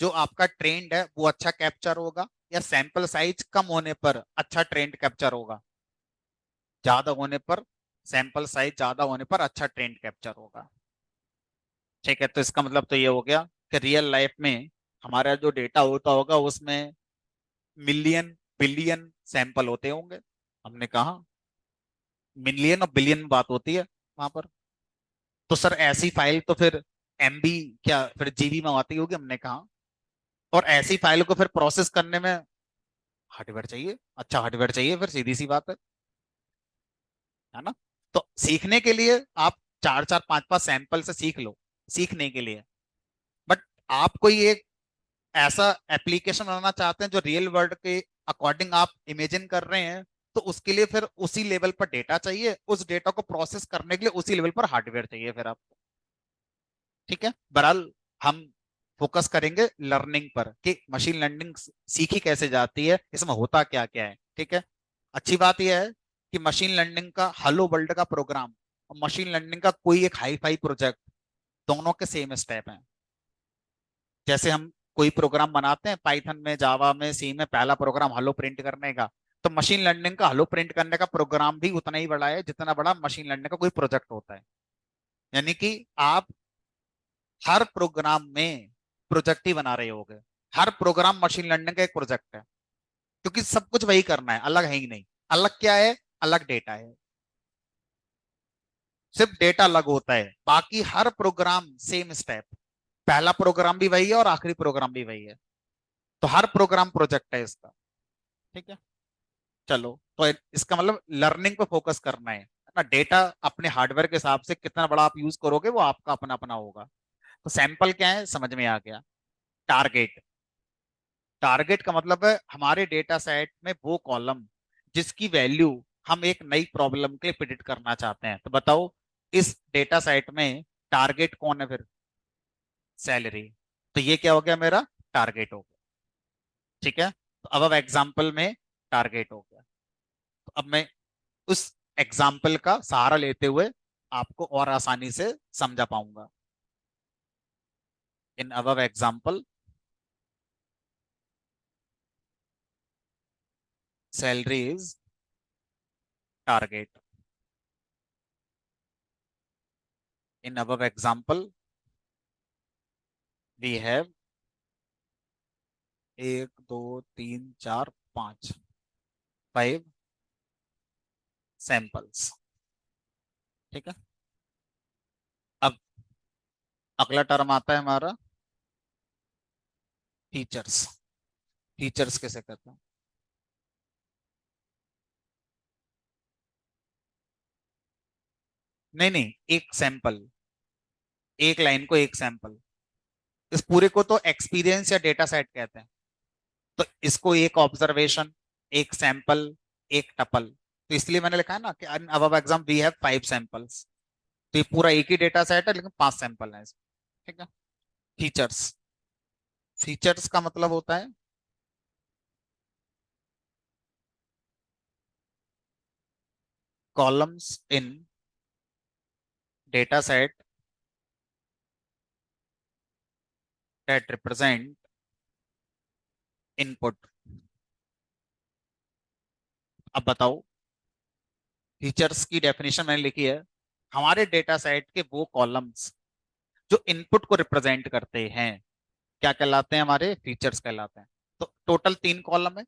जो आपका ट्रेंड है वो अच्छा कैप्चर होगा, या सैंपल साइज कम होने पर अच्छा ट्रेंड कैप्चर होगा? ज्यादा होने पर, सैंपल साइज ज्यादा होने पर अच्छा ट्रेंड कैप्चर होगा। ठीक है, तो इसका मतलब तो ये हो गया कि रियल लाइफ में हमारा जो डेटा होता होगा उसमें मिलियन बिलियन सैंपल होते होंगे। हमने कहा मिलियन और बिलियन में बात होती है वहां पर। तो सर ऐसी फाइल तो फिर एमबी क्या फिर जीबी में आती होगी, हमने कहा। और ऐसी फाइल को फिर प्रोसेस करने में हार्डवेयर चाहिए, अच्छा हार्डवेयर चाहिए, फिर सीधी सी बात है ना। तो सीखने के लिए आप चार चार पांच पांच सैंपल से सीख लो, सीखने के लिए। बट आप कोई एक ऐसा एप्लीकेशन बनाना चाहते हैं जो रियल वर्ल्ड के अकॉर्डिंग आप इमेजिन कर रहे हैं, तो उसके लिए फिर उसी लेवल पर डेटा चाहिए, उस डेटा को प्रोसेस करने के लिए उसी लेवल पर हार्डवेयर चाहिए फिर आपको। ठीक है, बहरहाल हम फोकस करेंगे लर्निंग पर कि मशीन लर्निंग सीखी कैसे जाती है, इसमें होता क्या क्या है। ठीक है, अच्छी बात यह है कि मशीन लर्निंग का हेलो वर्ल्ड का प्रोग्राम और मशीन लर्निंग का कोई एक हाई फाई प्रोजेक्ट, दोनों के सेम स्टेप हैं। जैसे हम कोई प्रोग्राम बनाते हैं पाइथन में, जावा में, सी में, पहला प्रोग्राम हेलो प्रिंट करने का, तो मशीन लर्निंग का हेलो प्रिंट करने का प्रोग्राम भी उतना ही बड़ा है जितना बड़ा मशीन लर्निंग का कोई प्रोजेक्ट होता है। यानी कि आप हर प्रोग्राम में प्रोजेक्ट ही बना रहे होगे। हर प्रोग्राम मशीन लर्निंग का एक प्रोजेक्ट है, क्योंकि सब कुछ वही करना है, अलग है ही नहीं। अलग क्या है? अलग डेटा है, सिर्फ डेटा अलग होता है, बाकी हर प्रोग्राम सेम स्टेप। पहला प्रोग्राम भी वही है और आखिरी प्रोग्राम भी वही है। तो हर प्रोग्राम प्रोजेक्ट है इसका। ठीक है, चलो तो इसका मतलब लर्निंग पे फोकस करना है ना। डेटा अपने हार्डवेयर के हिसाब से कितना बड़ा आप यूज करोगे वो आपका अपना अपना होगा। तो सैंपल क्या है समझ में आ गया। टारगेट, टारगेट का मतलब है हमारे डेटा सेट में वो कॉलम जिसकी वैल्यू हम एक नई प्रॉब्लम के लिए प्रिडिक्ट करना चाहते हैं। तो बताओ इस डेटा सेट में टारगेट कौन है फिर? सैलरी। तो ये क्या हो गया मेरा? टारगेट हो गया। ठीक है, तो अब एग्जाम्पल में टारगेट हो गया। तो अब मैं उस एग्जाम्पल का सहारा लेते हुए आपको और आसानी से समझा पाऊंगा। In above example salary is target. In above example we have एक दो तीन चार पांच, फाइव सैंपल्स। ठीक है, अब अगला टर्म आता है हमारा फीचर्स। फीचर्स कैसे कहते हैं? नहीं नहीं, एक सैंपल, एक लाइन को एक सैंपल। इस पूरे को तो एक्सपीरियंस या डेटा सेट कहते हैं। तो इसको एक ऑब्जर्वेशन, एक सैंपल, एक टपल। तो इसलिए मैंने लिखा है ना कि अब example we have five samples. तो ये पूरा एक ही डेटा सेट है लेकिन पांच सैंपल है इसमें। ठीक है, फीचर्स। फीचर्स का मतलब होता है columns in data set that represent input. अब बताओ, फीचर्स की डेफिनेशन मैंने लिखी है, हमारे डेटा सेट के वो कॉलम्स जो इनपुट को रिप्रेजेंट करते हैं क्या कहलाते हैं? हमारे फीचर्स कहलाते हैं। तो टोटल तीन कॉलम है।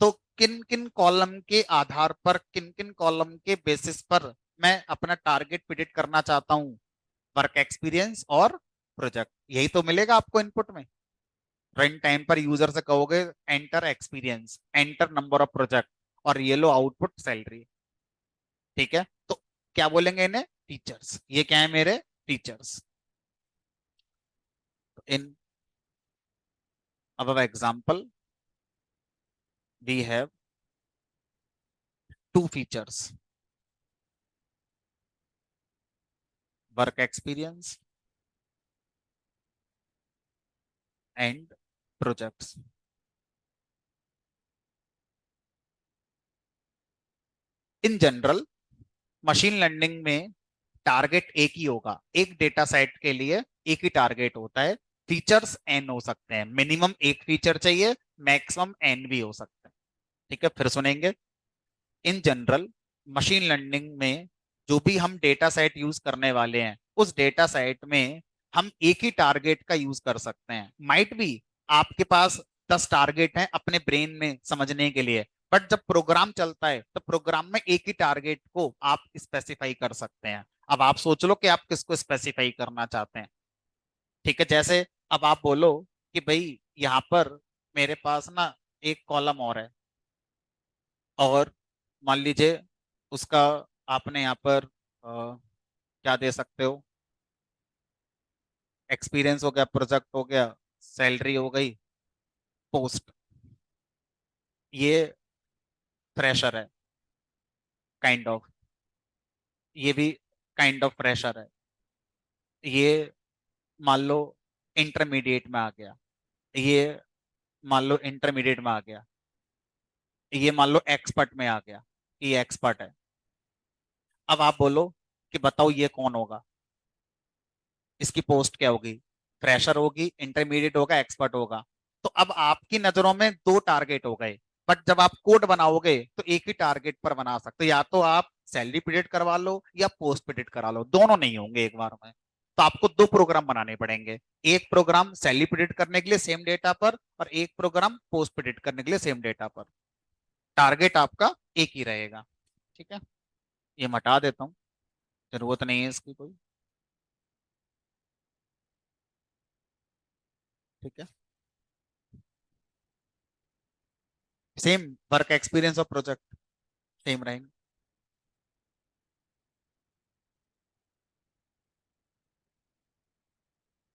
तो किन किन कॉलम के आधार पर, किन किन कॉलम के बेसिस पर मैं अपना टारगेट प्रिडिक्ट करना चाहता हूँ? वर्क एक्सपीरियंस और प्रोजेक्ट, यही तो मिलेगा आपको इनपुट में। रन टाइम पर यूजर से कहोगे enter experience, enter number of project, और ये लो आउटपुट सैलरी। ठीक है, तो क्या बोलेंगे इन्हें? टीचर्स। ये क्या है मेरे? Teachers. In above example we have two features, work experience and projects. In general machine learning में टारगेट एक ही होगा, एक डेटा सेट के लिए एक ही टारगेट होता है। फीचर्स एन हो सकते हैं, मिनिमम एक फीचर चाहिए, मैक्सिमम एन भी हो सकते हैं। ठीक है, फिर सुनेंगे। इन जनरल मशीन लर्निंग में जो भी हम डेटा सेट यूज करने वाले हैं उस डेटा सेट में हम एक ही टारगेट का यूज कर सकते हैं। माइट बी आपके पास 10 टारगेट हैं अपने ब्रेन में समझने के लिए, बट जब प्रोग्राम चलता है तो प्रोग्राम में एक ही टारगेट को आप स्पेसिफाई कर सकते हैं। अब आप सोच लो कि आप किसको स्पेसिफाई करना चाहते हैं। ठीक है, जैसे अब आप बोलो कि भाई यहाँ पर मेरे पास ना एक कॉलम और है, और मान लीजिए उसका आपने यहाँ पर क्या दे सकते हो, एक्सपीरियंस हो गया, प्रोजेक्ट हो गया, सैलरी हो गई, पोस्ट। ये फ्रेशर है, काइंड ऑफ। ये भी काइंड ऑफ फ्रेशर है। ये मान लो इंटरमीडिएट में आ गया। ये मान लो इंटरमीडिएट में आ गया। ये मान लो एक्सपर्ट में आ गया। ये एक्सपर्ट है। अब आप बोलो कि बताओ ये कौन होगा, इसकी पोस्ट क्या होगी? फ्रेशर होगी, इंटरमीडिएट होगा, एक्सपर्ट होगा। तो अब आपकी नजरों में दो टारगेट हो गए। बट जब आप कोड बनाओगे तो एक ही टारगेट पर बना सकते हो। या तो आप सैलरी प्रिडिक्ट करवा लो या पोस्ट प्रिडिक्ट करा लो, दोनों नहीं होंगे एक बार में। तो आपको दो प्रोग्राम बनाने पड़ेंगे। एक प्रोग्राम सैलरी प्रिडिक्ट करने के लिए सेम डेटा पर, और एक प्रोग्राम पोस्ट प्रिडिक्ट करने के लिए सेम डेटा पर। टारगेट आपका एक ही रहेगा। ठीक है, ये हटा देता हूँ, जरूरत नहीं है इसकी कोई। ठीक है, सेम वर्क एक्सपीरियंस और प्रोजेक्ट सेम रहेंगे।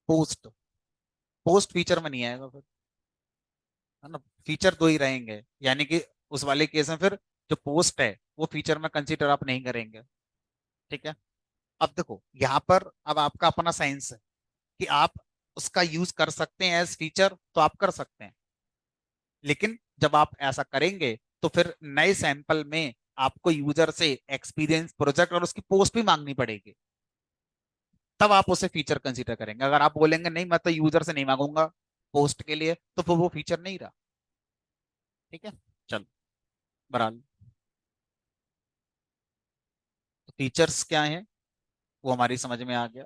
पोस्ट, पोस्ट फीचर में नहीं आएगा फिर, है ना। फीचर दो ही रहेंगे, यानी कि उस वाले केस में फिर जो पोस्ट है वो फीचर में कंसीडर आप नहीं करेंगे। ठीक है। अब देखो यहाँ पर अब आपका अपना साइंस है कि आप उसका यूज कर सकते हैं एज फीचर, तो आप कर सकते हैं। लेकिन जब आप ऐसा करेंगे तो फिर नए सैंपल में आपको यूजर से एक्सपीरियंस, प्रोजेक्ट और उसकी पोस्ट भी मांगनी पड़ेगी। तब आप उसे फीचर कंसीडर करेंगे। अगर आप बोलेंगे नहीं मैं तो यूजर से नहीं मांगूंगा पोस्ट के लिए, तो फिर वो फीचर नहीं रहा। ठीक है, चलो बहरहाल फीचर्स क्या हैं वो हमारी समझ में आ गया।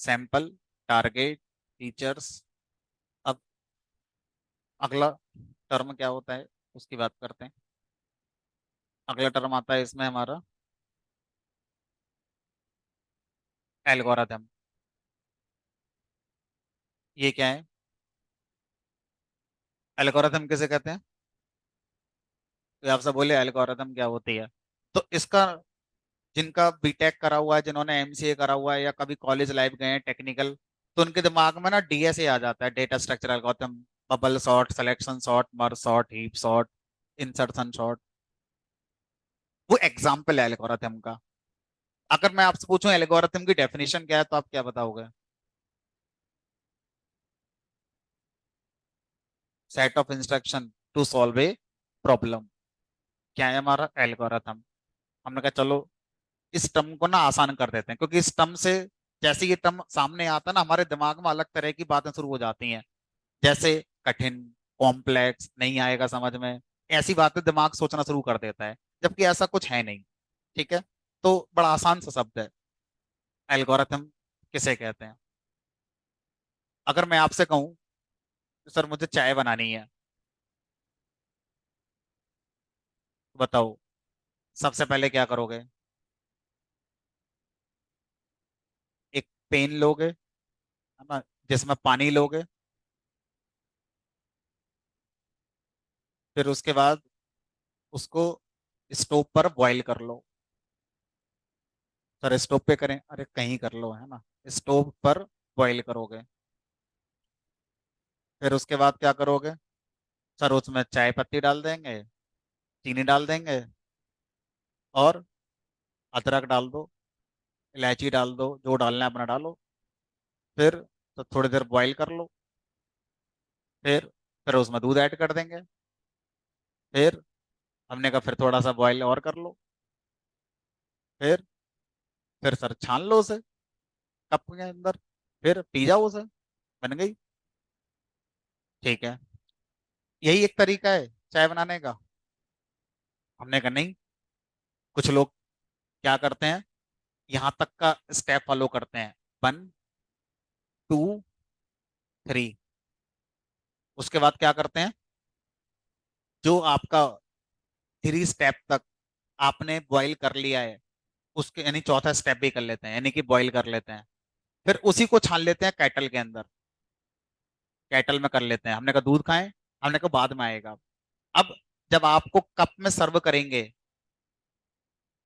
Sample, target, features. अब अगला टर्म क्या होता है उसकी बात करते हैं। अगला टर्म आता है इसमें हमारा एल्गोरिथम। ये क्या है? एल्गोरिथम किसे कहते हैं? तो आपसे बोले एल्गोरिथम क्या होती है, तो इसका जिनका बीटेक करा हुआ है, जिन्होंने एमसीए करा हुआ है, या कभी कॉलेज लाइफ गए हैं टेक्निकल, तो उनके दिमाग में ना डीएसए आ जाता है, data structure algorithm. Bubble sort, selection sort, merge sort, heap sort, insertion sort. वो एग्जाम्पल है एल्गोरिथम का। अगर मैं आपसे पूछूं एल्गोरिथम की डेफिनेशन क्या है, तो आप क्या बताओगे? Set of instruction to solve a problem. क्या है हमारा एल्गोरिथम? हमने कहा चलो इस टर्म को ना आसान कर देते हैं, क्योंकि इस टर्म से जैसे ये टर्म सामने आता है ना, हमारे दिमाग में अलग तरह की बातें शुरू हो जाती हैं। जैसे कठिन, कॉम्प्लेक्स, नहीं आएगा समझ में, ऐसी बातें दिमाग सोचना शुरू कर देता है। जबकि ऐसा कुछ है नहीं। ठीक है, तो बड़ा आसान सा शब्द है एल्गोरिथम। किसे कहते हैं? अगर मैं आपसे कहूं सर मुझे चाय बनानी है, तो बताओ सबसे पहले क्या करोगे? एक पेन लोगे, है ना, जिसमें पानी लोगे। फिर उसके बाद उसको स्टोव पर बॉईल कर लो। सर स्टोव पे करें? अरे कहीं कर लो, है ना। स्टोव पर बॉईल करोगे। फिर उसके बाद क्या करोगे? सर उसमें चाय पत्ती डाल देंगे, चीनी डाल देंगे, और अदरक डाल दो, इलायची डाल दो, जो डालना है अपना डालो। फिर तो थोड़ी देर बॉईल कर लो। फिर फिर उसमें दूध ऐड कर देंगे। फिर हमने कहा फिर थोड़ा सा बॉईल और कर लो। फिर फिर सर छान लो उसे कप के अंदर। फिर पी जाओ उसे, बन गई। ठीक है, यही एक तरीका है चाय बनाने का? हमने कहा नहीं, कुछ लोग क्या करते हैं, यहाँ तक का स्टेप फॉलो करते हैं। 1, टू, थ्री। उसके बाद क्या करते हैं, जो आपका थ्री स्टेप तक आपने बॉईल कर लिया है, उसके यानी चौथा स्टेप भी कर लेते हैं, यानी कि बॉईल कर लेते हैं। फिर उसी को छान लेते हैं कैटल के अंदर, कैटल में कर लेते हैं। हमने कहा दूध खाएं, हमने कहा बाद में आएगा। अब जब आपको कप में सर्व करेंगे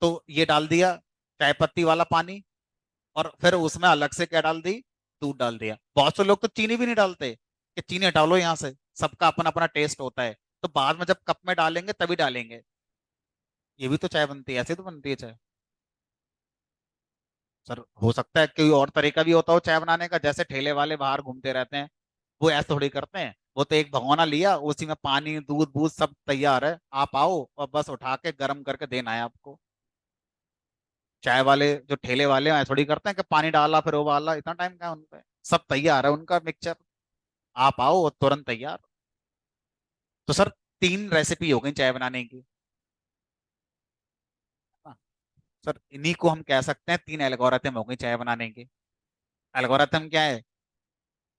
तो ये डाल दिया चाय पत्ती वाला पानी, और फिर उसमें अलग से क्या डाल दी, दूध डाल दिया। बहुत से लोग तो चीनी भी नहीं डालते, कि चीनी हटा लो यहाँ से, सबका अपना अपना टेस्ट होता है, तो बाद में जब कप में डालेंगे तभी डालेंगे। ये भी तो चाय बनती है, ऐसे तो बनती है चाय। सर हो सकता है कोई और तरीका भी होता हो चाय बनाने का, जैसे ठेले वाले बाहर घूमते रहते हैं, वो ऐसे थोड़ी करते हैं। वो तो एक भगोना लिया, उसी में पानी दूध बूध सब तैयार है, आप आओ और बस उठा के गर्म करके देना है आपको। चाय वाले जो ठेले वाले हैं ऐसे थोड़ी करते हैं कि पानी डाला फिर उबाला, इतना टाइम क्या है उनपे, सब तैयार है उनका मिक्सचर, आप आओ और तुरंत तैयार। तो सर तीन रेसिपी हो गई चाय बनाने की। हाँ, सर इन्हीं को हम कह सकते हैं तीन एल्गोरिथम हो गई चाय बनाने की। एल्गोरिथम क्या है,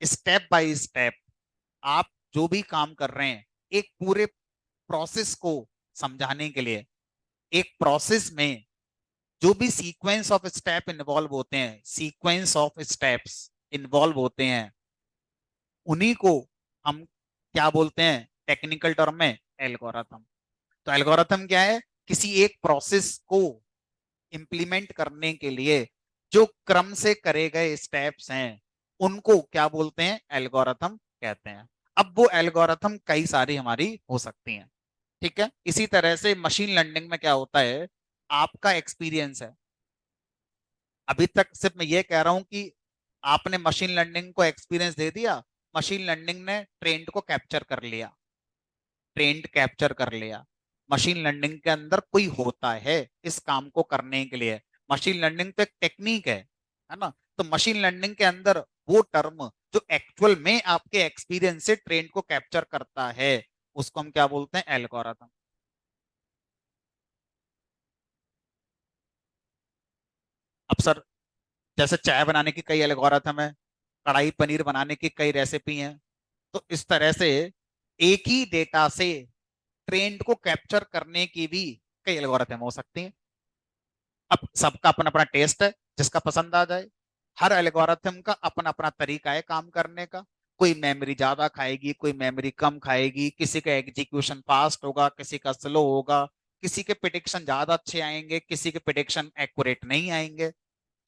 स्टेप बाय स्टेप आप जो भी काम कर रहे हैं, एक पूरे प्रोसेस को समझाने के लिए, एक प्रोसेस में जो भी सीक्वेंस ऑफ स्टेप इन्वॉल्व होते हैं, सीक्वेंस ऑफ स्टेप्स इन्वॉल्व होते हैं, उन्हीं को हम क्या बोलते हैं टेक्निकल टर्म में, एल्गोरिथम। तो एल्गोरिथम क्या है, किसी एक प्रोसेस को इंप्लीमेंट करने के लिए जो क्रम से करे गए स्टेप्स हैं, उनको क्या बोलते हैं, एल्गोरिथम कहते हैं। अब वो एल्गोरिथम कई सारी हमारी हो सकती हैं, ठीक है। इसी तरह से मशीन लर्निंग में क्या होता है, आपका एक्सपीरियंस है। अभी तक सिर्फ मैं ये कह रहा हूं कि आपने मशीन लर्निंग को एक्सपीरियंस दे दिया, मशीन लर्निंग ने ट्रेंड को कैप्चर कर लिया, ट्रेंड कैप्चर कर लिया। मशीन लर्निंग के अंदर कोई होता है इस काम को करने के लिए। मशीन लर्निंग तो एक टेक्निक है ना। तो मशीन लर्निंग के अंदर वो टर्म जो एक्चुअल में आपके एक्सपीरियंस से ट्रेंड को कैप्चर करता है, उसको हम क्या बोलते हैं, एल्गोरिथम। अब सर जैसे चाय बनाने की कई एल्गोरिथम है, कढ़ाई पनीर बनाने की कई रेसिपी हैं, तो इस तरह से एक ही डेटा से ट्रेंड को कैप्चर करने की भी कई एल्गोरिथम हो सकती हैं। अब सबका अपना अपना टेस्ट है, जिसका पसंद आ जाए। हर एल्गोरिथम का अपना अपना तरीका है काम करने का। कोई मेमोरी ज्यादा खाएगी, कोई मेमोरी कम खाएगी, किसी का एग्जीक्यूशन फास्ट होगा, किसी का स्लो होगा, किसी के प्रिडिक्शन ज्यादा अच्छे आएंगे, किसी के प्रिडिक्शन एक्यूरेट नहीं आएंगे।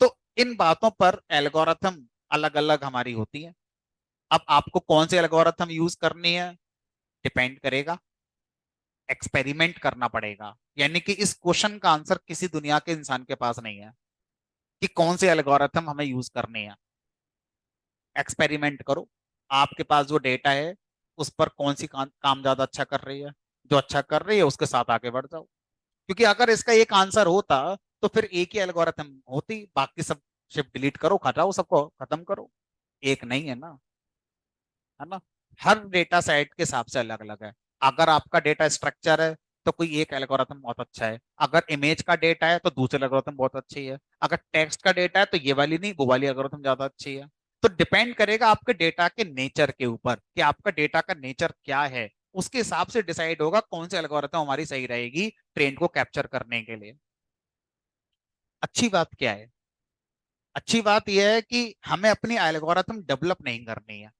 तो इन बातों पर एल्गोरिथम अलग अलग हमारी होती है। अब आपको कौन सी एल्गोरिथम यूज करनी है, डिपेंड करेगा, एक्सपेरिमेंट करना पड़ेगा। यानी कि इस क्वेश्चन का आंसर किसी दुनिया के इंसान के पास नहीं है कि कौन से एल्गोरिथम हमें यूज करनी है। एक्सपेरिमेंट करो, आपके पास जो डेटा है उस पर कौन सी काम ज्यादा अच्छा कर रही है, जो अच्छा कर रही है उसके साथ आगे बढ़ जाओ। क्योंकि अगर इसका एक आंसर होता तो फिर एक ही एल्गोरिथम होती, बाकी सब शिफ्ट डिलीट करो, हटाओ, सबको खत्म करो। एक नहीं है ना, है ना। हर डेटा सेट के हिसाब से अलग अलग है। अगर आपका डेटा स्ट्रक्चर है तो कोई एक एल्गोरिथम बहुत अच्छा है, अगर इमेज का डेटा है तो दूसरी एल्गोरिथम बहुत अच्छी है, अगर टेक्स्ट का डेटा है तो ये वाली नहीं वो वाली एल्गोरिथम ज्यादा अच्छी है। तो डिपेंड करेगा आपके डेटा के नेचर के ऊपर कि आपका डेटा का नेचर क्या है, उसके हिसाब से डिसाइड होगा कौन सी एल्गोरिथम हमारी सही रहेगी ट्रेंड को कैप्चर करने के लिए। अच्छी बात क्या है, अच्छी बात यह है कि हमें अपनी एल्गोरिथम डेवलप नहीं करनी है।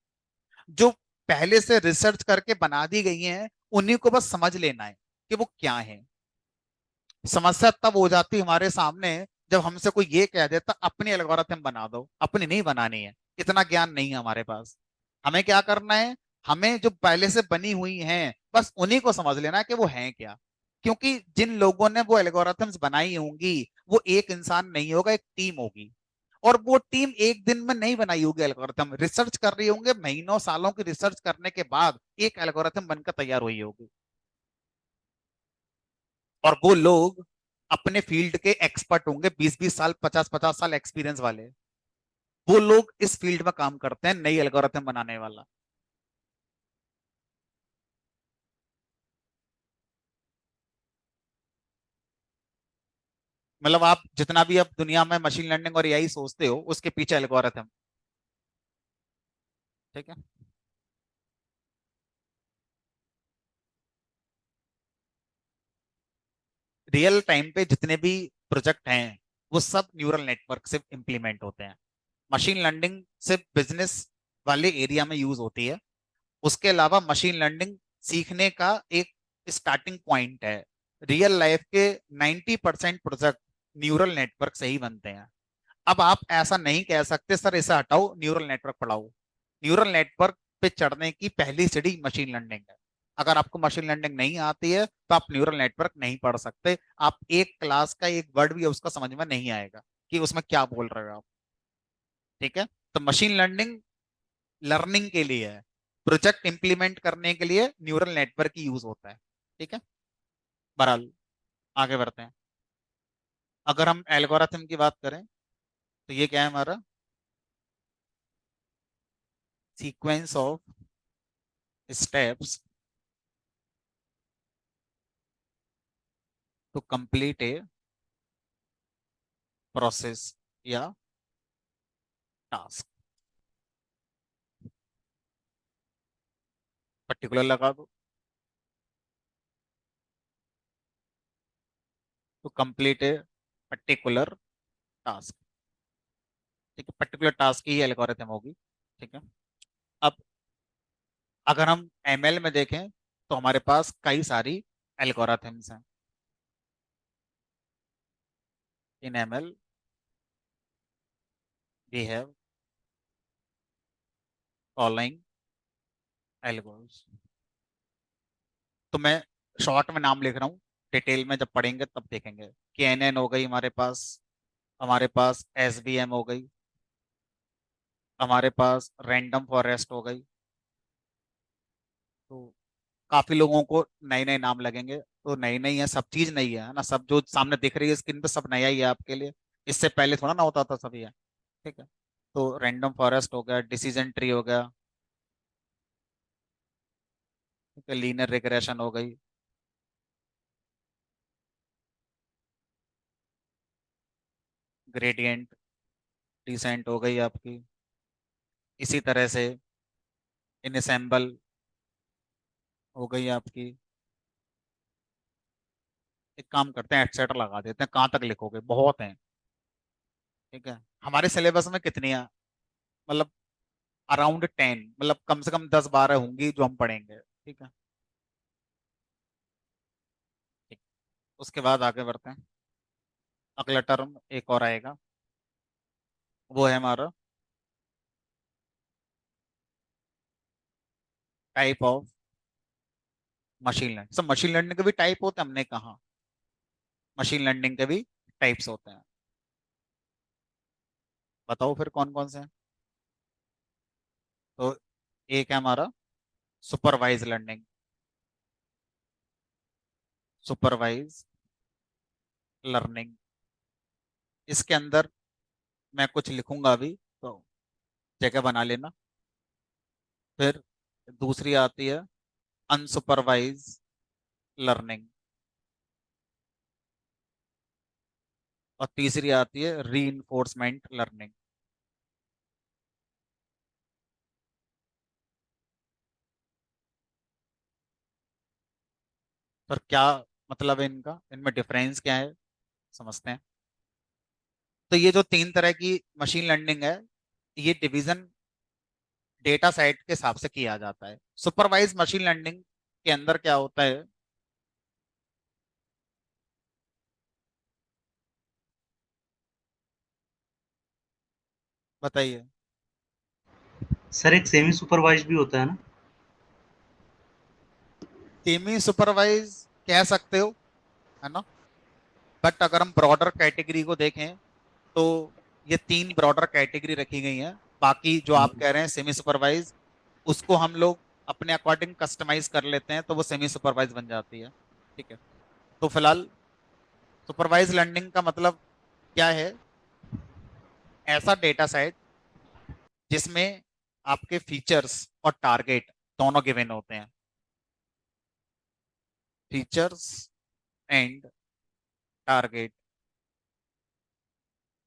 जो पहले से रिसर्च करके बना दी गई हैं उन्हीं को बस समझ लेना है कि वो क्या है। समस्या तब हो जाती हमारे सामने जब हमसे कोई ये कह देता अपनी एल्गोरिथम बना दो, अपनी नहीं बनानी है, इतना ज्ञान नहीं है हमारे पास। हमें क्या करना है, हमें जो पहले से बनी हुई हैं बस उन्हीं को समझ लेना है कि वो हैं क्या। क्योंकि जिन लोगों ने वो एल्गोरिथम्स बनाई होंगी वो एक इंसान नहीं होगा, एक टीम होगी। और वो टीम एक दिन में नहीं बनाई होगी एल्गोरिथम, रिसर्च कर रही होंगे, महीनों सालों की रिसर्च करने के बाद एक एल्गोरिथम बनकर तैयार हुई होगी। और वो लोग अपने फील्ड के एक्सपर्ट होंगे, 20-20 साल, 50-50 साल एक्सपीरियंस वाले। वो लोग इस फील्ड में काम करते हैं, नई एल्गोरिथम बनाने वाला। मतलब आप जितना भी अब दुनिया में मशीन लर्निंग और एआई सोचते हो उसके पीछे एल्गोरिथम। ठीक है। रियल टाइम पे जितने भी प्रोजेक्ट हैं वो सब न्यूरल नेटवर्क से इंप्लीमेंट होते हैं। मशीन लर्निंग सिर्फ बिजनेस वाले एरिया में यूज होती है। उसके अलावा मशीन लर्निंग सीखने का एक स्टार्टिंग पॉइंट है। रियल लाइफ के 90% प्रोजेक्ट न्यूरल नेटवर्क से ही बनते हैं। अब आप ऐसा नहीं कह सकते सर इसे हटाओ न्यूरल नेटवर्क पढ़ाओ। न्यूरल नेटवर्क पे चढ़ने की पहली सीढ़ी मशीन लर्निंग है। अगर आपको मशीन लर्निंग नहीं आती है तो आप न्यूरल नेटवर्क नहीं पढ़ सकते। आप एक क्लास का एक वर्ड भी उसका समझ में नहीं आएगा कि उसमें क्या बोल रहे हो आप। ठीक है। तो मशीन लर्निंग लर्निंग के लिए है। प्रोजेक्ट इंप्लीमेंट करने के लिए न्यूरल नेटवर्क ही यूज होता है। ठीक है। बहरहाल आगे बढ़ते हैं। अगर हम एल्गोरिथम की बात करें तो ये क्या है हमारा sequence of steps to complete a process या टास्क। पर्टिकुलर लगा दो to complete a particular task. ठीक है। पर्टिकुलर टास्क की ही एल्गोरिथम होगी। ठीक है। अब अगर हम एमएल में देखें तो हमारे पास कई सारी एल्गोरिथम्स हैं। In ML we have following algorithms. तो मैं शॉर्ट में नाम लिख रहा हूँ। डिटेल में जब पढ़ेंगे तब देखेंगे। KNN हो गई हमारे पास। हमारे पास SVM हो गई। हमारे पास रैंडम फॉरेस्ट हो गई। तो काफी लोगों को नए नए नाम लगेंगे तो नई नई है सब चीज नई है ना। सब जो सामने दिख रही है स्क्रीन पे सब नया ही है आपके लिए। इससे पहले थोड़ा ना होता था सभी है। ठीक है। तो रैंडम फॉरेस्ट हो गया डिसीजन ट्री हो गया। ठीक है। लीनियर रिग्रेशन हो गई। ग्रेडियंट डिसेंट हो गई आपकी। इसी तरह से इनसेम्बल हो गई आपकी। एक काम करते हैं एटसेट्रा लगा देते हैं कहाँ तक लिखोगे बहुत हैं। ठीक है। हमारे सिलेबस में कितनी है मतलब अराउंड 10 मतलब कम से कम 10-12 होंगी जो हम पढ़ेंगे। ठीक है। ठीक। उसके बाद आगे बढ़ते हैं। अगला टर्म एक और आएगा। वो है हमारा टाइप ऑफ मशीन लर्निंग। सब मशीन लर्निंग के भी टाइप होते हैं हमने कहा। मशीन लर्निंग के भी टाइप्स होते हैं। बताओ फिर कौन कौन से हैं। तो एक है हमारा सुपरवाइज लर्निंग। सुपरवाइज लर्निंग इसके अंदर मैं कुछ लिखूंगा अभी तो जगह बना लेना। फिर दूसरी आती है अनसुपरवाइज लर्निंग। और तीसरी आती है रीइंफोर्समेंट लर्निंग। पर क्या मतलब है इनका इनमें डिफरेंस क्या है समझते हैं। तो ये जो तीन तरह की मशीन लर्निंग है ये डिवीजन डेटा सेट के हिसाब से किया जाता है। सुपरवाइज मशीन लर्निंग के अंदर क्या होता है बताइए। सर एक सेमी सुपरवाइज भी होता है ना? सेमी सुपरवाइज कह सकते हो है ना। बट अगर हम ब्रॉडर कैटेगरी को देखें तो ये तीन ब्रॉडर कैटेगरी रखी गई हैं। बाकी जो आप कह रहे हैं सेमी सुपरवाइज उसको हम लोग अपने अकॉर्डिंग कस्टमाइज कर लेते हैं तो वो सेमी सुपरवाइज बन जाती है। ठीक है। तो फिलहाल सुपरवाइज लर्निंग का मतलब क्या है ऐसा डेटा सेट जिसमें आपके फीचर्स और टारगेट दोनों गिवन होते हैं। Features and target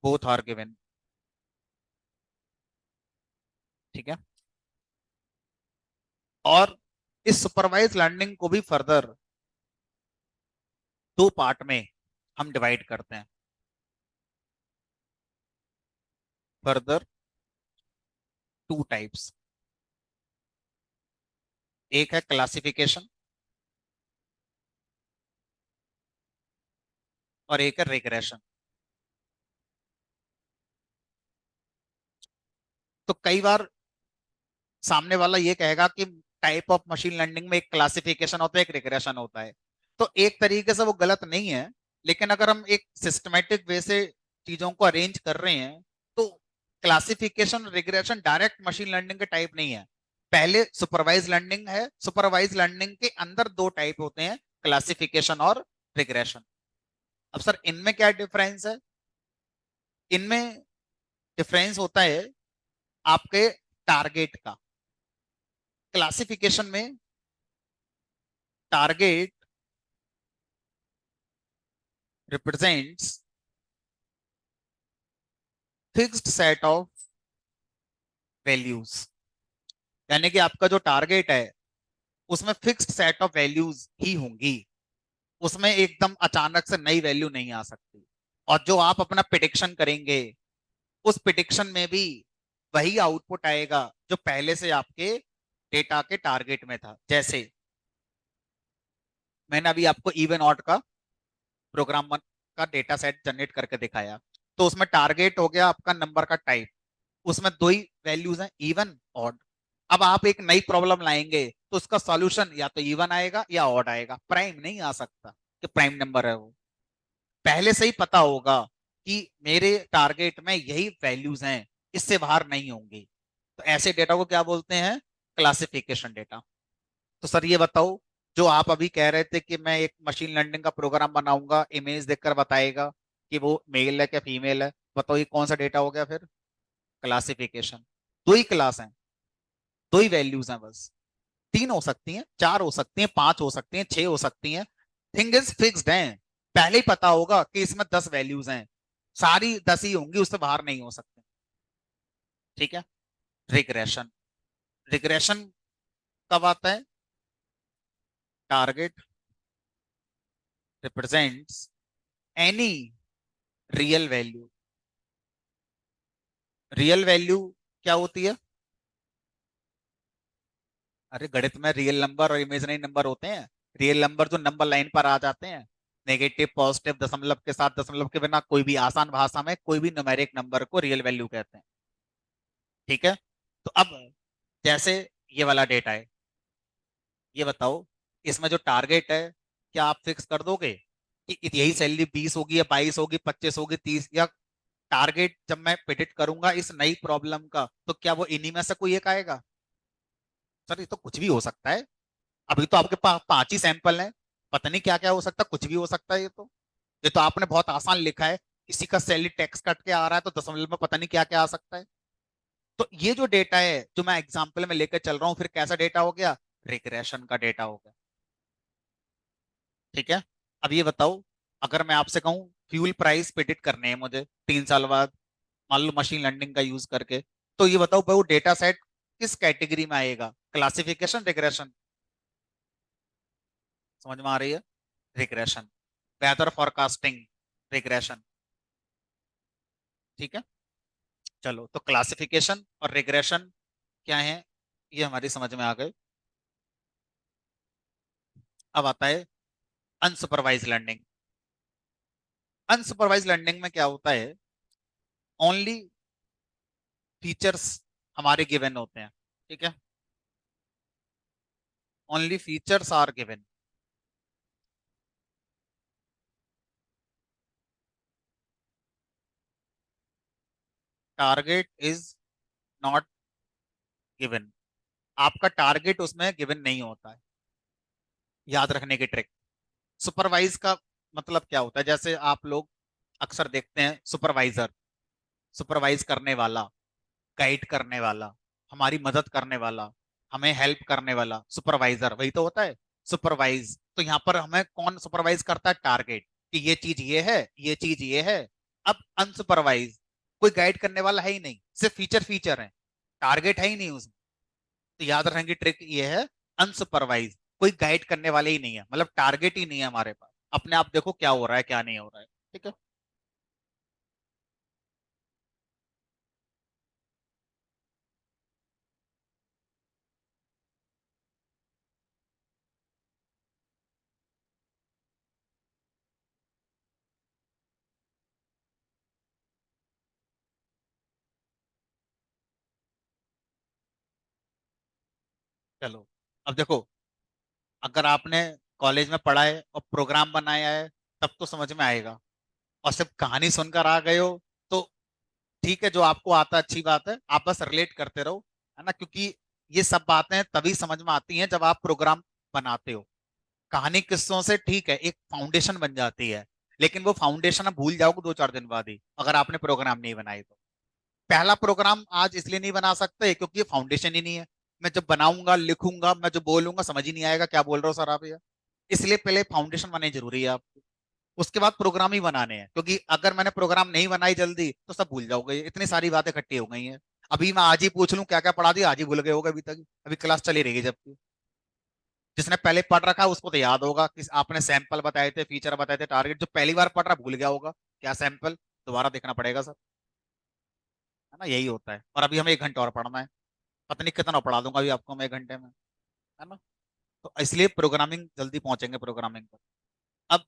both are given. ठीक है। और इस सुपरवाइज लर्निंग को भी फर्दर दो पार्ट में हम डिवाइड करते हैं, फर्दर टू टाइप्स। एक है क्लासिफिकेशन और एक है रिग्रेशन। तो कई बार सामने वाला ये कहेगा कि टाइप ऑफ मशीन लर्निंग में एक क्लासिफिकेशन होता है, एक रिग्रेशन होता है। तो एक तरीके से वो गलत नहीं है, लेकिन अगर हम एक सिस्टमेटिक वे से चीजों को अरेंज कर रहे हैं तो classification regression direct machine learning के टाइप नहीं है। पहले सुपरवाइज लर्निंग है, सुपरवाइज लर्निंग के अंदर दो टाइप होते हैं, क्लासिफिकेशन और रिग्रेशन। अब सर इनमें क्या डिफरेंस है? इनमें डिफरेंस होता है आपके टारगेट का। क्लासिफिकेशन में target represents fixed set of values, यानी कि आपका जो टारगेट है उसमें फिक्स्ड सेट ऑफ वैल्यूज ही होंगी, उसमें एकदम अचानक से नई वैल्यू नहीं आ सकती। और जो आप अपना प्रिडिक्शन करेंगे उस प्रिडिक्शन में भी वही आउटपुट आएगा जो पहले से आपके डेटा के टारगेट में था। जैसे मैंने अभी आपको इवन ऑड का प्रोग्राम का डेटा सेट जनरेट करके दिखाया, तो उसमें टारगेट हो गया आपका नंबर का टाइप, उसमें दो ही वैल्यूज हैं, इवन ऑड। अब आप एक नई प्रॉब्लम लाएंगे तो उसका सॉल्यूशन या तो इवन आएगा या ऑड आएगा, प्राइम नहीं आ सकता कि प्राइम नंबर है वो। पहले से ही पता होगा कि मेरे टारगेट में यही वैल्यूज हैं, इससे बाहर नहीं होंगी। तो ऐसे डेटा को क्या बोलते हैं? Classification data. तो सर ये बताओ, जो आप अभी कह रहे थे कि मैं एक मशीन लर्निंग का प्रोग्राम बनाऊंगा, इमेज देखकर बताएगा कि वो मेल है क्या फीमेल है, बताओ ये कौन सा डेटा हो गया फिर? क्लासिफिकेशन। दो ही क्लास हैं, दो ही वैल्यूज हैं बस। तीन हो सकती हैं, चार हो सकती हैं, पांच हो सकती हैं, छह हो सकती हैं। थिंग इज फिक्स्ड है, पहले ही पता होगा कि इसमें 10 वैल्यूज हैं, सारी 10 ही होंगी, उससे बाहर नहीं हो सकते। ठीक है। रिग्रेशन। रिग्रेशन कब आता है? Target represents any real value. Real value क्या होती है? अरे गणित में रियल नंबर और इमेजिनरी नंबर होते हैं। रियल नंबर जो नंबर लाइन पर आ जाते हैं, नेगेटिव पॉजिटिव दशमलव के साथ, दशमलव के बिना, कोई भी आसान भाषा में कोई भी न्यूमेरिक नंबर को रियल वैल्यू कहते हैं। ठीक है। तो अब जैसे ये वाला डेटा है, ये बताओ इसमें जो टारगेट है क्या आप फिक्स कर दोगे कि यही सैलरी 20 होगी या 22 होगी, 25 होगी, 30? या टारगेट जब मैं प्रेडिक्ट करूंगा इस नई प्रॉब्लम का तो क्या वो इन्हीं में से कोई एक आएगा? सर ये तो कुछ भी हो सकता है, अभी तो आपके पास पांच ही सैंपल हैं, पता नहीं क्या क्या हो सकता है, कुछ भी हो सकता है। ये तो आपने बहुत आसान लिखा है, किसी का सैलरी टैक्स कट के आ रहा है तो दशमलव में पता नहीं क्या क्या आ सकता है। तो ये जो डेटा है जो मैं एग्जाम्पल में लेकर चल रहा हूँ, फिर कैसा डेटा हो गया? रिग्रेशन का डेटा हो गया। ठीक है। अब ये बताओ, अगर मैं आपसे कहूँ फ्यूल प्राइस प्रिडिक्ट करने हैं मुझे 3 साल बाद, मान लो मशीन लर्निंग का यूज करके, तो ये बताओ भाई वो डेटा सेट किस कैटेगरी में आएगा? Classification, regression? समझ में आ रही है? रिग्रेशन। Weather forecasting, regression. ठीक है। चलो, तो क्लासिफिकेशन और रिग्रेशन क्या है ये हमारी समझ में आ गए। अब आता है अनसुपरवाइज लर्निंग। अनसुपरवाइज लर्निंग में क्या होता है? ओनली फीचर्स हमारे गिवन होते हैं। ठीक है। Only features are given. Target is not given. आपका टारगेट उसमें गिवन नहीं होता है। याद रखने की ट्रिक। सुपरवाइज का मतलब क्या होता है? जैसे आप लोग अक्सर देखते हैं सुपरवाइजर, सुपरवाइज करने वाला, गाइड करने वाला, हमारी मदद करने वाला, हमें हेल्प करने वाला, सुपरवाइजर वही तो होता है। सुपरवाइज तो यहाँ पर हमें कौन सुपरवाइज करता है? टारगेट, कि ये चीज ये है, ये चीज ये है। अब अनसुपरवाइज कोई गाइड करने वाला है ही नहीं, सिर्फ फीचर फीचर है, टारगेट है ही नहीं उसमें। तो याद रखने की ट्रिक ये है अनसुपरवाइज, कोई गाइड करने वाले ही नहीं है, मतलब टारगेट ही नहीं है हमारे पास, अपने आप देखो क्या हो रहा है क्या नहीं हो रहा है। ठीक है। चलो, अब देखो, अगर आपने कॉलेज में पढ़ा है और प्रोग्राम बनाया है तब तो समझ में आएगा, और सिर्फ कहानी सुनकर आ गए हो तो ठीक है, जो आपको आता है अच्छी बात है, आप बस रिलेट करते रहो, है ना, क्योंकि ये सब बातें तभी समझ में आती हैं जब आप प्रोग्राम बनाते हो। कहानी किस्सों से ठीक है, एक फाउंडेशन बन जाती है, लेकिन वो फाउंडेशन आप भूल जाओगे 2-4 दिन बाद ही, अगर आपने प्रोग्राम नहीं बनाई तो। पहला प्रोग्राम आज इसलिए नहीं बना सकते क्योंकि ये फाउंडेशन ही नहीं है। मैं जब बनाऊंगा लिखूंगा, मैं जो बोलूंगा समझ ही नहीं आएगा क्या बोल रहे हो सर आप ये। इसलिए पहले फाउंडेशन बनानी जरूरी है आपको, उसके बाद प्रोग्राम ही बनाने हैं, क्योंकि अगर मैंने प्रोग्राम नहीं बनाई जल्दी तो सब भूल जाओगे, इतनी सारी बातें इकट्ठी हो गई हैं। अभी मैं आज ही पूछ लूं क्या क्या पढ़ा दिया, आज ही भूल गए होगे अभी तक, अभी क्लास चली रहेगी जबकि। जिसने पहले पढ़ रखा है उसको तो याद होगा कि आपने सैंपल बताए थे, फीचर बताए थे, टारगेट, जो पहली बार पढ़ रहा भूल गया होगा क्या सैंपल, दोबारा देखना पड़ेगा सर, है ना, यही होता है। और अभी हमें 1 घंटा और पढ़ना है, पता नहीं कितना पढ़ा दूंगा अभी आपको मैं 1 घंटे में, है ना। तो इसलिए प्रोग्रामिंग जल्दी पहुंचेंगे प्रोग्रामिंग पर। अब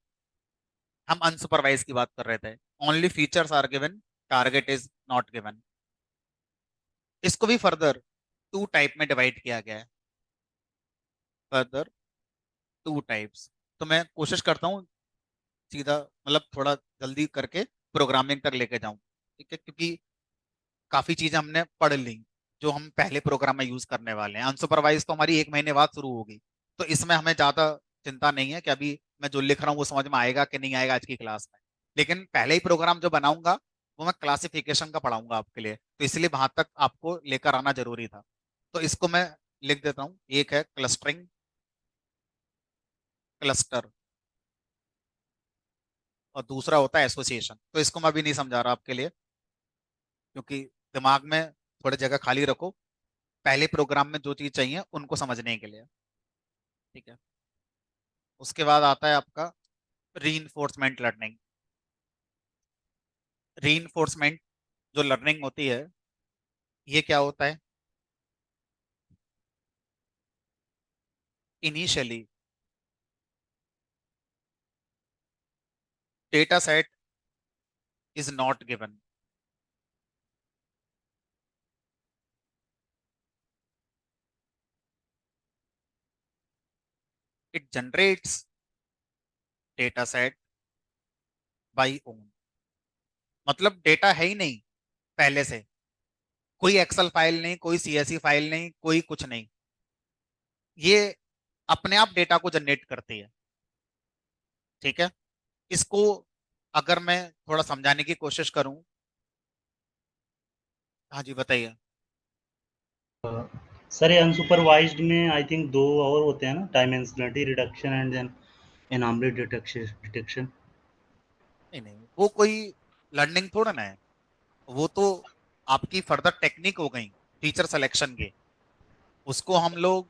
हम अनसुपरवाइज की बात कर रहे थे, only features are given, target is not given. इसको भी फर्दर 2 टाइप में डिवाइड किया गया है, फर्दर 2 टाइप्स। तो मैं कोशिश करता हूँ सीधा, मतलब थोड़ा जल्दी करके प्रोग्रामिंग तक लेके जाऊं, ठीक है, क्योंकि काफी चीजें हमने पढ़ ली जो हम पहले प्रोग्राम में यूज करने वाले हैं। अनसुपरवाइज तो हमारी 1 महीने बाद शुरू होगी, तो इसमें हमें ज्यादा चिंता नहीं है कि अभी मैं जो लिख रहा हूँ वो समझ में आएगा कि नहीं आएगा आज की क्लास में। लेकिन पहले ही प्रोग्राम जो बनाऊंगा वो मैं क्लासिफिकेशन का पढ़ाऊंगा आपके लिए, तो इसलिए वहां तक आपको लेकर आना जरूरी था। तो इसको मैं लिख देता हूँ, एक है क्लस्टरिंग, क्लस्टर, और दूसरा होता है एसोसिएशन। तो इसको मैं अभी नहीं समझा रहा आपके लिए, क्योंकि दिमाग में थोड़ी जगह खाली रखो, पहले प्रोग्राम में जो चीज चाहिए उनको समझने के लिए। ठीक है। उसके बाद आता है आपका रीइंफोर्समेंट लर्निंग। रीइंफोर्समेंट जो लर्निंग होती है, ये क्या होता है, initially data set is not given, it generates data set by own. मतलब डेटा है ही नहीं पहले से, कोई एक्सेल फाइल नहीं, कोई सीएसवी फाइल नहीं, कोई कुछ नहीं, ये अपने आप डेटा को जनरेट करती है। ठीक है। इसको अगर मैं थोड़ा समझाने की कोशिश करूं, हाँ जी बताइए। सर ये अनसुपरवाइज्ड में आई थिंक दो और होते हैं ना, dimensionality reduction and then anomaly detection. नहीं नहीं, वो कोई लर्निंग थोड़ा ना है, वो तो आपकी फर्दर टेक्निक हो गई टीचर सिलेक्शन की, उसको हम लोग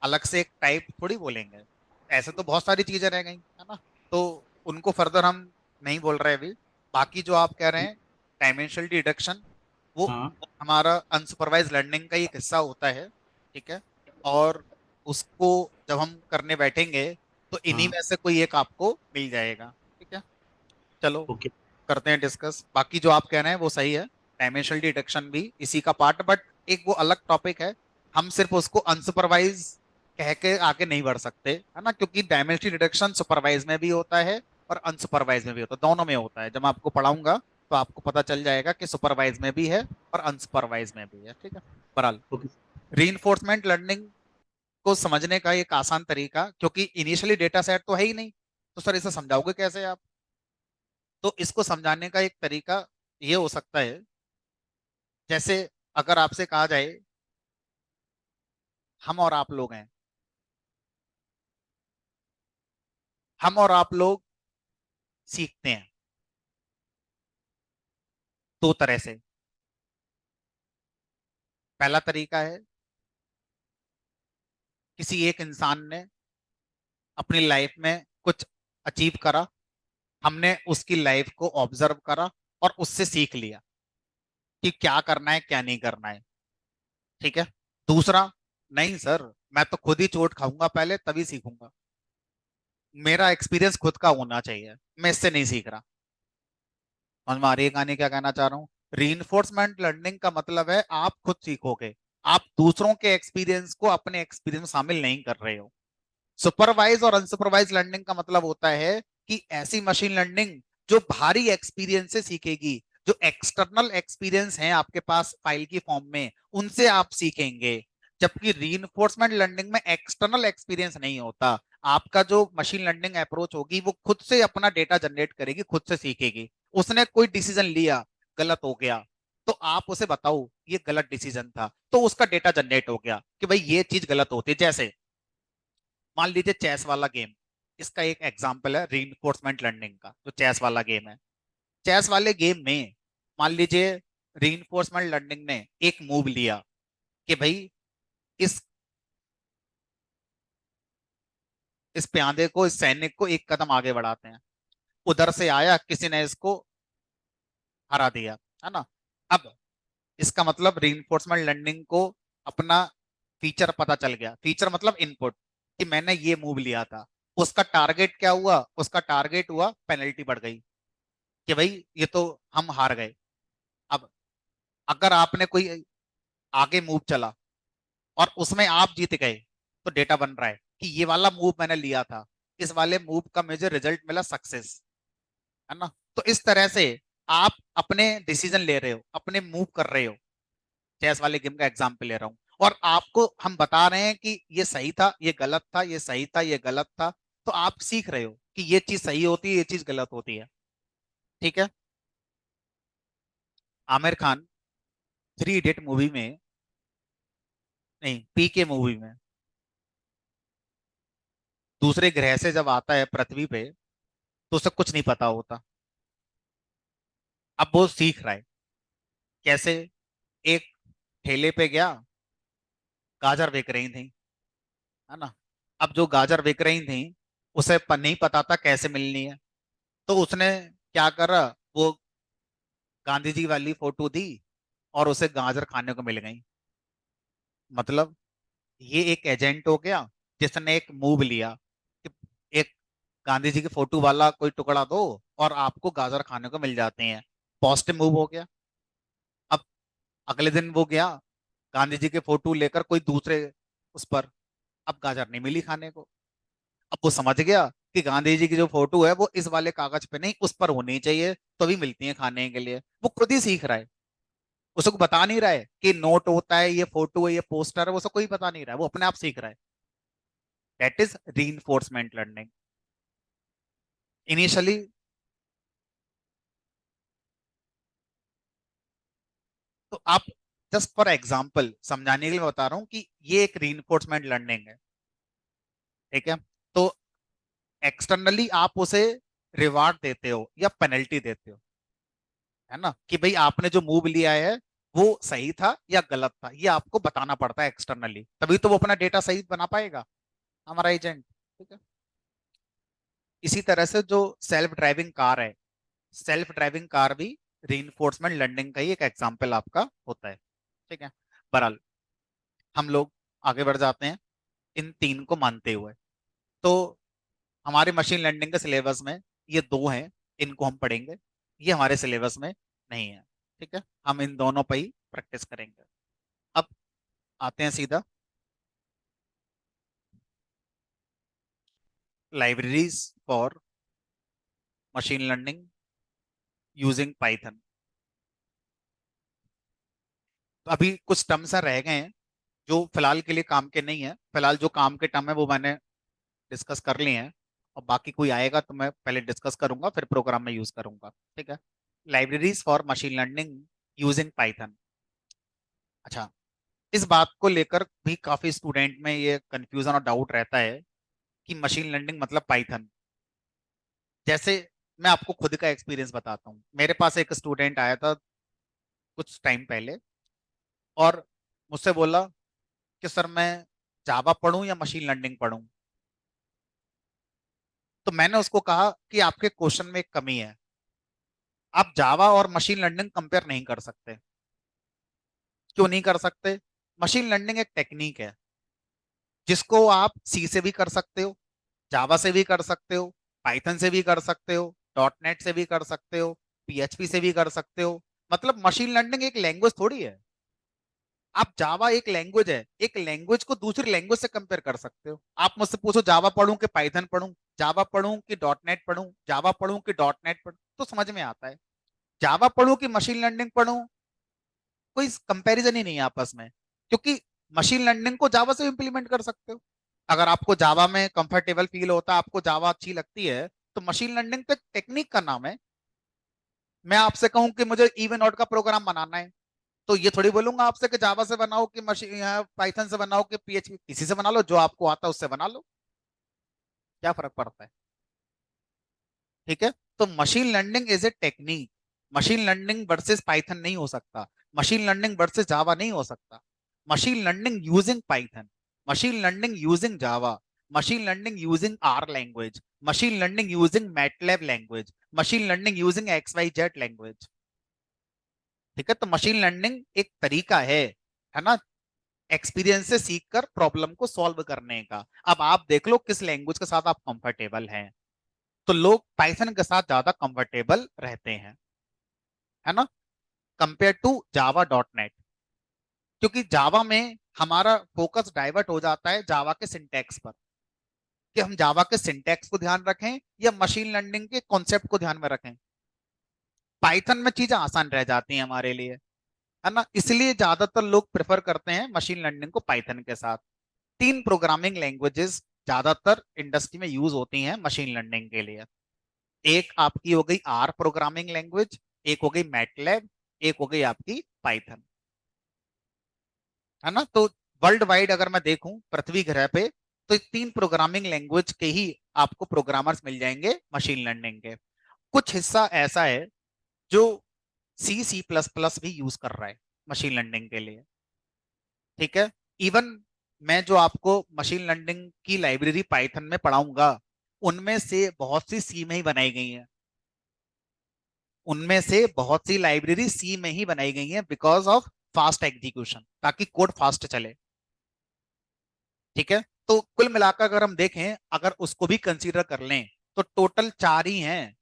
अलग से एक टाइप थोड़ी बोलेंगे। ऐसे तो बहुत सारी चीजें रह गई, है ना, तो उनको फर्दर हम नहीं बोल रहे अभी। बाकी जो आप कह रहे हैं डायमेंशनल डिडक्शन, वो हाँ। हमारा अनसुपरवाइज लर्निंग का ही एक हिस्सा होता है। ठीक है। और उसको जब हम करने बैठेंगे तो इन्हीं हाँ। में से कोई एक आपको मिल जाएगा। ठीक है। चलो ओके। करते हैं डिस्कस, बाकी जो आप कह रहे हैं वो सही है, डायमेंशनल डिटेक्शन भी इसी का पार्ट, बट एक वो अलग टॉपिक है, हम सिर्फ उसको अनसुपरवाइज कह के आगे नहीं बढ़ सकते, है ना, क्योंकि डायमेंशनल डिटेक्शन सुपरवाइज में भी होता है और अनसुपरवाइज में भी होता है, दोनों में होता है। जब मैं आपको पढ़ाऊंगा तो आपको पता चल जाएगा कि सुपरवाइज में भी है और अनसुपरवाइज में भी है। ठीक है। बहरहाल, ओके। रीइंफोर्समेंट लर्निंग को समझने का एक आसान तरीका, क्योंकि इनिशियली डेटा सेट तो है ही नहीं, तो सर इसे समझाओगे कैसे आप। तो इसको समझाने का एक तरीका ये हो सकता है, जैसे अगर आपसे कहा जाए हम और आप लोग हैं, हम और आप लोग सीखते हैं 2 तरह से। पहला तरीका है किसी एक इंसान ने अपनी लाइफ में कुछ अचीव करा, हमने उसकी लाइफ को ऑब्जर्व करा और उससे सीख लिया कि क्या करना है क्या नहीं करना है। ठीक है। दूसरा, नहीं सर, मैं तो खुद ही चोट खाऊंगा पहले तभी सीखूंगा, मेरा एक्सपीरियंस खुद का होना चाहिए, मैं इससे नहीं सीख रहा। और मैं आगे कहानी क्या कहना चाह रहा हूँ, रीइंफोर्समेंट लर्निंग का मतलब है आप खुद सीखोगे, आप दूसरों के एक्सपीरियंस को अपने एक्सपीरियंस में शामिल नहीं कर रहे हो। सुपरवाइज और अनसुपरवाइज लर्निंग का मतलब होता है कि ऐसी मशीन लर्निंग जो बाहरी एक्सपीरियंस से सीखेगी, जो एक्सटर्नल एक्सपीरियंस है आपके पास फाइल की फॉर्म में, उनसे आप सीखेंगे। जबकि रीइंफोर्समेंट लर्निंग में एक्सटर्नल एक्सपीरियंस नहीं होता। आपका जो मशीन लर्निंग अप्रोच होगी वो खुद से अपना डेटा जनरेट करेगी, खुद से सीखेगी। उसने कोई डिसीजन लिया, गलत हो गया, तो आप उसे बताओ ये गलत डिसीजन था, तो उसका डेटा जनरेट हो गया कि भाई ये चीज गलत होती है। जैसे मान लीजिए चेस वाला गेम, इसका एक एग्जांपल है रीइंफोर्समेंट लर्निंग का। जो चेस वाला गेम है, चेस वाले गेम में मान लीजिए रीइंफोर्समेंट लर्निंग ने एक मूव लिया कि भाई इस इस प्यादे को, इस सैनिक को एक कदम आगे बढ़ाते हैं। उधर से आया, किसी ने इसको हरा दिया, है ना। अब इसका मतलब रीइंफोर्समेंट लर्निंग को अपना फीचर पता चल गया। फीचर मतलब इनपुट, कि मैंने ये मूव लिया था। उसका टारगेट क्या हुआ, उसका टारगेट हुआ पेनल्टी बढ़ गई, कि भाई ये तो हम हार गए। अब अगर आपने कोई आगे मूव चला और उसमें आप जीत गए, तो डेटा बन रहा है कि ये वाला मूव मैंने लिया था, इस वाले मूव का मुझे रिजल्ट मिला सक्सेस, है ना। तो इस तरह से आप अपने डिसीजन ले रहे हो, अपने मूव कर रहे हो। चेस वाले गेम का एग्जाम्पल ले रहा हूँ, और आपको हम बता रहे हैं कि ये सही था, ये गलत था, ये सही था, ये गलत था। तो आप सीख रहे हो कि ये चीज सही होती है, ये चीज गलत होती है। ठीक है। आमिर खान 3 इडियट मूवी में, नहीं पीके मूवी में, दूसरे ग्रह से जब आता है पृथ्वी पे, तो उसे कुछ नहीं पता होता। अब वो सीख रहा है कैसे। एक ठेले पे गया, गाजर बिक रही थी, है ना। अब जो गाजर बिक रही थी, उसे नहीं पता था कैसे मिलनी है। तो उसने क्या करा, वो गांधी जी वाली फोटो दी और उसे गाजर खाने को मिल गई। मतलब ये एक एजेंट हो गया जिसने एक मूव लिया कि एक गांधी जी की फोटो वाला कोई टुकड़ा दो और आपको गाजर खाने को मिल जाते हैं। पॉजिटिव मूव हो गया। अब अगले दिन वो गया, गांधी जी के फोटो लेकर कोई दूसरे उस पर, अब गाजर नहीं मिली खाने को। अब वो समझ गया कि गांधी जी की जो फोटो है वो इस वाले कागज पे नहीं, उस पर होनी चाहिए, तभी मिलती है खाने के लिए। वो खुद ही सीख रहा है, उसको बता नहीं रहा है कि नोट होता है, ये फोटो है, ये पोस्टर है, वो सब कोई बता नहीं रहा है, वो अपने आप सीख रहा है। That is reinforcement learning. Initially, तो आप जस्ट फॉर एग्जाम्पल समझाने के लिए बता रहा हूँ कि ये एक रीइंफोर्समेंट लर्निंग है। ठीक है। तो एक्सटर्नली आप उसे रिवार्ड देते हो या पेनल्टी देते हो, है ना, कि भाई आपने जो मूव लिया है वो सही था या गलत था, ये आपको बताना पड़ता है एक्सटर्नली, तभी तो वो अपना डेटा सही बना पाएगा, हमारा एजेंट। ठीक है। इसी तरह से जो सेल्फ ड्राइविंग कार है, सेल्फ ड्राइविंग कार भी रीइंफोर्समेंट लर्निंग का ही एक एग्जाम्पल आपका होता है। ठीक है। बहरहाल, हम लोग आगे बढ़ जाते हैं इन तीन को मानते हुए। तो हमारे मशीन लर्निंग के सिलेबस में ये दो हैं, इनको हम पढ़ेंगे। ये हमारे सिलेबस में नहीं है। ठीक है। हम इन दोनों पर ही प्रैक्टिस करेंगे। अब आते हैं सीधा libraries for machine learning using Python. तो अभी कुछ टर्म्स रह गए हैं जो फिलहाल के लिए काम के नहीं है। फिलहाल जो काम के टर्म है वो मैंने डिस्कस कर लिए हैं, और बाकी कोई आएगा तो मैं पहले डिस्कस करूंगा फिर प्रोग्राम में यूज करूंगा। ठीक है। Libraries for machine learning using Python. अच्छा, इस बात को लेकर भी काफी स्टूडेंट में ये कंफ्यूजन और डाउट रहता है कि मशीन लर्निंग मतलब पाइथन। जैसे मैं आपको खुद का एक्सपीरियंस बताता हूँ। मेरे पास एक स्टूडेंट आया था कुछ टाइम पहले, और मुझसे बोला कि सर मैं जावा पढूं या मशीन लर्निंग पढूं? तो मैंने उसको कहा कि आपके क्वेश्चन में एक कमी है, आप जावा और मशीन लर्निंग कंपेयर नहीं कर सकते। क्यों नहीं कर सकते? मशीन लर्निंग एक टेक्निक है जिसको आप सी से भी कर सकते हो, जावा से भी कर सकते हो, पाइथन से भी कर सकते हो, डॉट नेट से भी कर सकते हो, पीएचपी से भी कर सकते हो। मतलब मशीन लर्निंग एक लैंग्वेज थोड़ी है। आप जावा एक लैंग्वेज है, एक लैंग्वेज को दूसरी लैंग्वेज से कंपेयर कर सकते हो। आप मुझसे पूछो जावा पढूं कि पाइथन पढूं, जावा पढूं कि डॉट नेट पढूं, जावा पढूं कि डॉट नेट पढूं, तो समझ में आता है। जावा पढूं कि मशीन लर्निंग पढूं, कोई कंपैरिजन ही नहीं है आपस में, क्योंकि मशीन लर्निंग को जावा से इंप्लीमेंट कर सकते हो। अगर आपको जावा में कंफर्टेबल फील होता है, आपको जावा अच्छी लगती है, तो मशीन लर्निंग तो एक टेक्निक का नाम है। मैं आपसे कहूं कि मुझे इवन ऑड का प्रोग्राम बनाना है, तो ये थोड़ी बोलूंगा आपसे कि जावा से बनाओ कि मशीन पाइथन से बनाओ कि पीएचपी, किसी से बना लो, जो आपको आता है उससे बना लो। क्या फर्क पड़ता है? ठीक है। तो machine learning is a technique. Machine learning versus Python नहीं हो सकता, मशीन लर्निंग वर्सेस जावा नहीं हो सकता। Machine learning using Python, machine learning using Java, machine learning using R language, machine learning using MATLAB language, machine learning using X Y Z language. ठीक है। तो machine learning एक तरीका है ना, एक्सपीरियंस से सीखकर प्रॉब्लम को सॉल्व करने का। अब आप देख लो किस लैंग्वेज के साथ आप कंफर्टेबल हैं। तो लोग पाइथन के साथ ज्यादा कंफर्टेबल रहते हैं, है ना, compare to Java dot net. क्योंकि जावा में हमारा फोकस डाइवर्ट हो जाता है जावा के सिंटैक्स पर, कि हम जावा के सिंटैक्स को ध्यान रखें या मशीन लर्निंग के कॉन्सेप्ट को ध्यान में रखें। पाइथन में चीजें आसान रह जाती हैं हमारे लिए, है ना, इसलिए ज्यादातर लोग प्रेफर करते हैं मशीन लर्निंग को पाइथन के साथ। तीन प्रोग्रामिंग लैंग्वेजेस ज्यादातर इंडस्ट्री में यूज होती हैं मशीन लर्निंग के लिए। एक आपकी हो गई आर प्रोग्रामिंग लैंग्वेज, एक हो गई मैटलैब, एक हो गई आपकी पाइथन, है ना। तो वर्ल्ड वाइड अगर मैं देखूं पृथ्वी ग्रह पे, तो ये तीन प्रोग्रामिंग लैंग्वेज के ही आपको प्रोग्रामर्स मिल जाएंगे मशीन लर्निंग के। कुछ हिस्सा ऐसा है जो सी सी प्लस प्लस भी यूज कर रहा है मशीन लर्निंग के लिए। ठीक है। इवन मैं जो आपको मशीन लर्निंग की लाइब्रेरी पाइथन में पढ़ाऊंगा, उनमें से बहुत सी सी में ही बनाई गई हैं। उनमें से बहुत सी लाइब्रेरी सी में ही बनाई गई हैं बिकॉज ऑफ फास्ट एग्जीक्यूशन, ताकि कोड फास्ट चले। ठीक है। तो कुल मिलाकर अगर हम देखें, अगर उसको भी कंसीडर कर लें, तो टोटल चार ही हैं,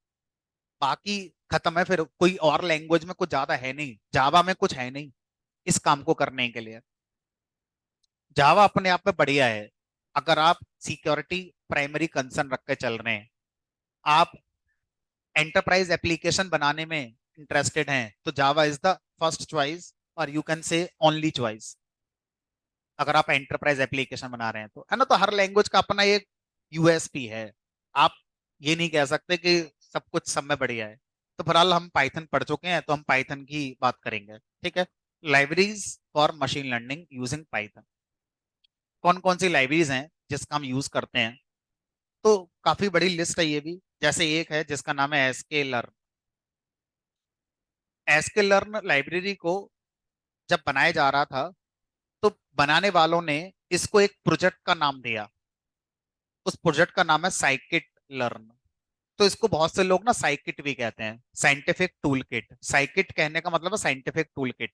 बाकी खत्म है। फिर कोई और लैंग्वेज में कुछ ज्यादा है नहीं, जावा में कुछ है नहीं इस काम को करने के लिए। जावा अपने आप में बढ़िया है अगर आप सिक्योरिटी प्राइमरी कंसर्न रख के चल रहे हैं, आप एंटरप्राइज एप्लीकेशन बनाने में इंटरेस्टेड हैं, तो Java is the first choice, और you can say only choice. अगर आप एंटरप्राइज एप्लीकेशन बना रहे हैं तो, है ना। तो हर लैंग्वेज का अपना एक यूएसपी है। आप ये नहीं कह सकते कि सब कुछ सब में बढ़िया है। तो फिलहाल हम पाइथन पढ़ चुके हैं, तो हम पाइथन की बात करेंगे। ठीक है। Libraries for machine learning using Python, कौन कौन सी लाइब्रेरीज हैं जिसका हम यूज करते हैं? तो काफी बड़ी लिस्ट है ये भी। जैसे एक है जिसका नाम है SK learn. SK learn library को जब बनाया जा रहा था, तो बनाने वालों ने इसको एक प्रोजेक्ट का नाम दिया। उस प्रोजेक्ट का नाम है साइकिट लर्न। तो इसको बहुत से लोग ना साइकिट भी कहते हैं, साइंटिफिक टूल किट। साइकिट कहने का मतलब है साइंटिफिक टूल किट।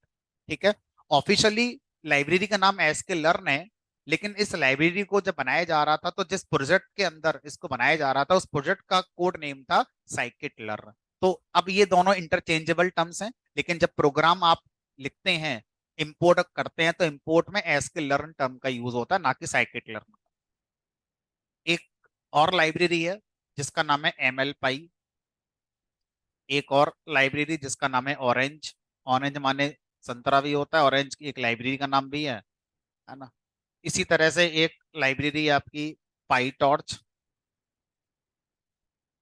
ठीक है। ऑफिशियली लाइब्रेरी का नाम एसके लर्न है, लेकिन इस लाइब्रेरी को जब बनाया जा रहा था, तो जिस प्रोजेक्ट के अंदर इसको बनाया जा रहा था, उस प्रोजेक्ट का कोड नेम था साइकिट लर्न। तो अब ये दोनों इंटरचेंजेबल टर्म्स हैं, लेकिन जब प्रोग्राम आप लिखते हैं, इंपोर्ट करते हैं, तो इंपोर्ट में एसके लर्न टर्म का यूज होता है, ना कि साइकिट लर्न। एक और लाइब्रेरी है जिसका नाम है एमएल पाई। एक और लाइब्रेरी जिसका नाम है ऑरेंज। ऑरेंज माने संतरा भी होता है, ऑरेंज की एक लाइब्रेरी का नाम भी है ना। इसी तरह से एक लाइब्रेरी है आपकी पाई टॉर्च।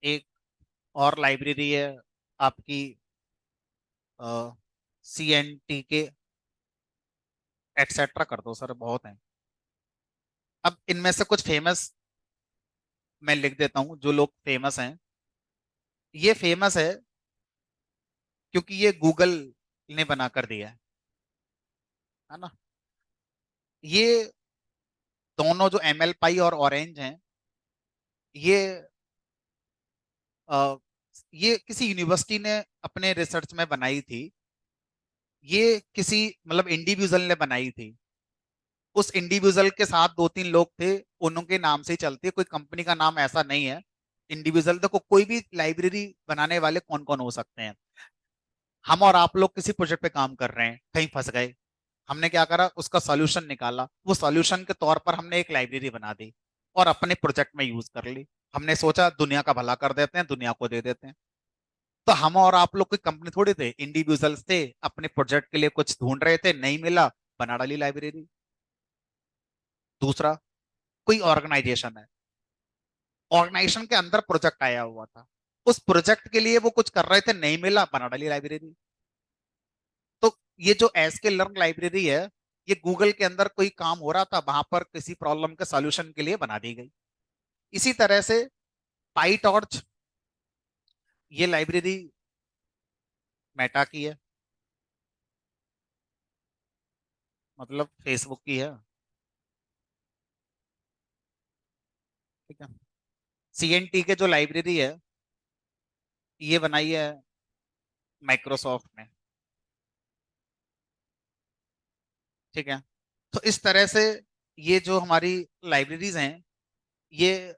एक और लाइब्रेरी है आपकी सी एन टी के, एक्सेट्रा कर दो सर, बहुत है। अब इनमें से कुछ फेमस मैं लिख देता हूँ, जो लोग फेमस हैं। ये फेमस है क्योंकि ये गूगल ने बना कर दिया है ना। ये दोनों जो एमएल पाई और ऑरेंज हैं, ये अ, ये किसी यूनिवर्सिटी ने अपने रिसर्च में बनाई थी। ये किसी मतलब इंडिविजुअल ने बनाई थी। उस इंडिविजुअल के साथ दो तीन लोग थे, उनके नाम से ही चलती है, कोई कंपनी का नाम ऐसा नहीं है। इंडिविजुअल देखो, कोई भी लाइब्रेरी बनाने वाले कौन कौन हो सकते हैं। हम और आप लोग किसी प्रोजेक्ट पे काम कर रहे हैं, कहीं फंस गए, हमने क्या करा, उसका सॉल्यूशन निकाला, वो सॉल्यूशन के तौर पर हमने एक लाइब्रेरी बना दी और अपने प्रोजेक्ट में यूज कर ली। हमने सोचा दुनिया का भला कर देते हैं, दुनिया को दे देते हैं। तो हम और आप लोग कोई कंपनी थोड़ी थे, इंडिविजुअल्स थे, अपने प्रोजेक्ट के लिए कुछ ढूंढ रहे थे, नहीं मिला, बना डाली लाइब्रेरी। दूसरा, कोई ऑर्गेनाइजेशन है, ऑर्गेनाइजेशन के अंदर प्रोजेक्ट आया हुआ था, उस प्रोजेक्ट के लिए वो कुछ कर रहे थे, नहीं मिला, बना डाली लाइब्रेरी। तो ये जो एस के लर्न लाइब्रेरी है, ये गूगल के अंदर कोई काम हो रहा था, वहां पर किसी प्रॉब्लम के सॉल्यूशन के लिए बना दी गई। इसी तरह से पाई टॉर्च, ये लाइब्रेरी मेटा की है, मतलब फेसबुक की है। ठीक है। सीएनटी के जो लाइब्रेरी है, ये बनाई है माइक्रोसॉफ्ट ने। ठीक है। तो इस तरह से ये जो हमारी लाइब्रेरीज हैं, ये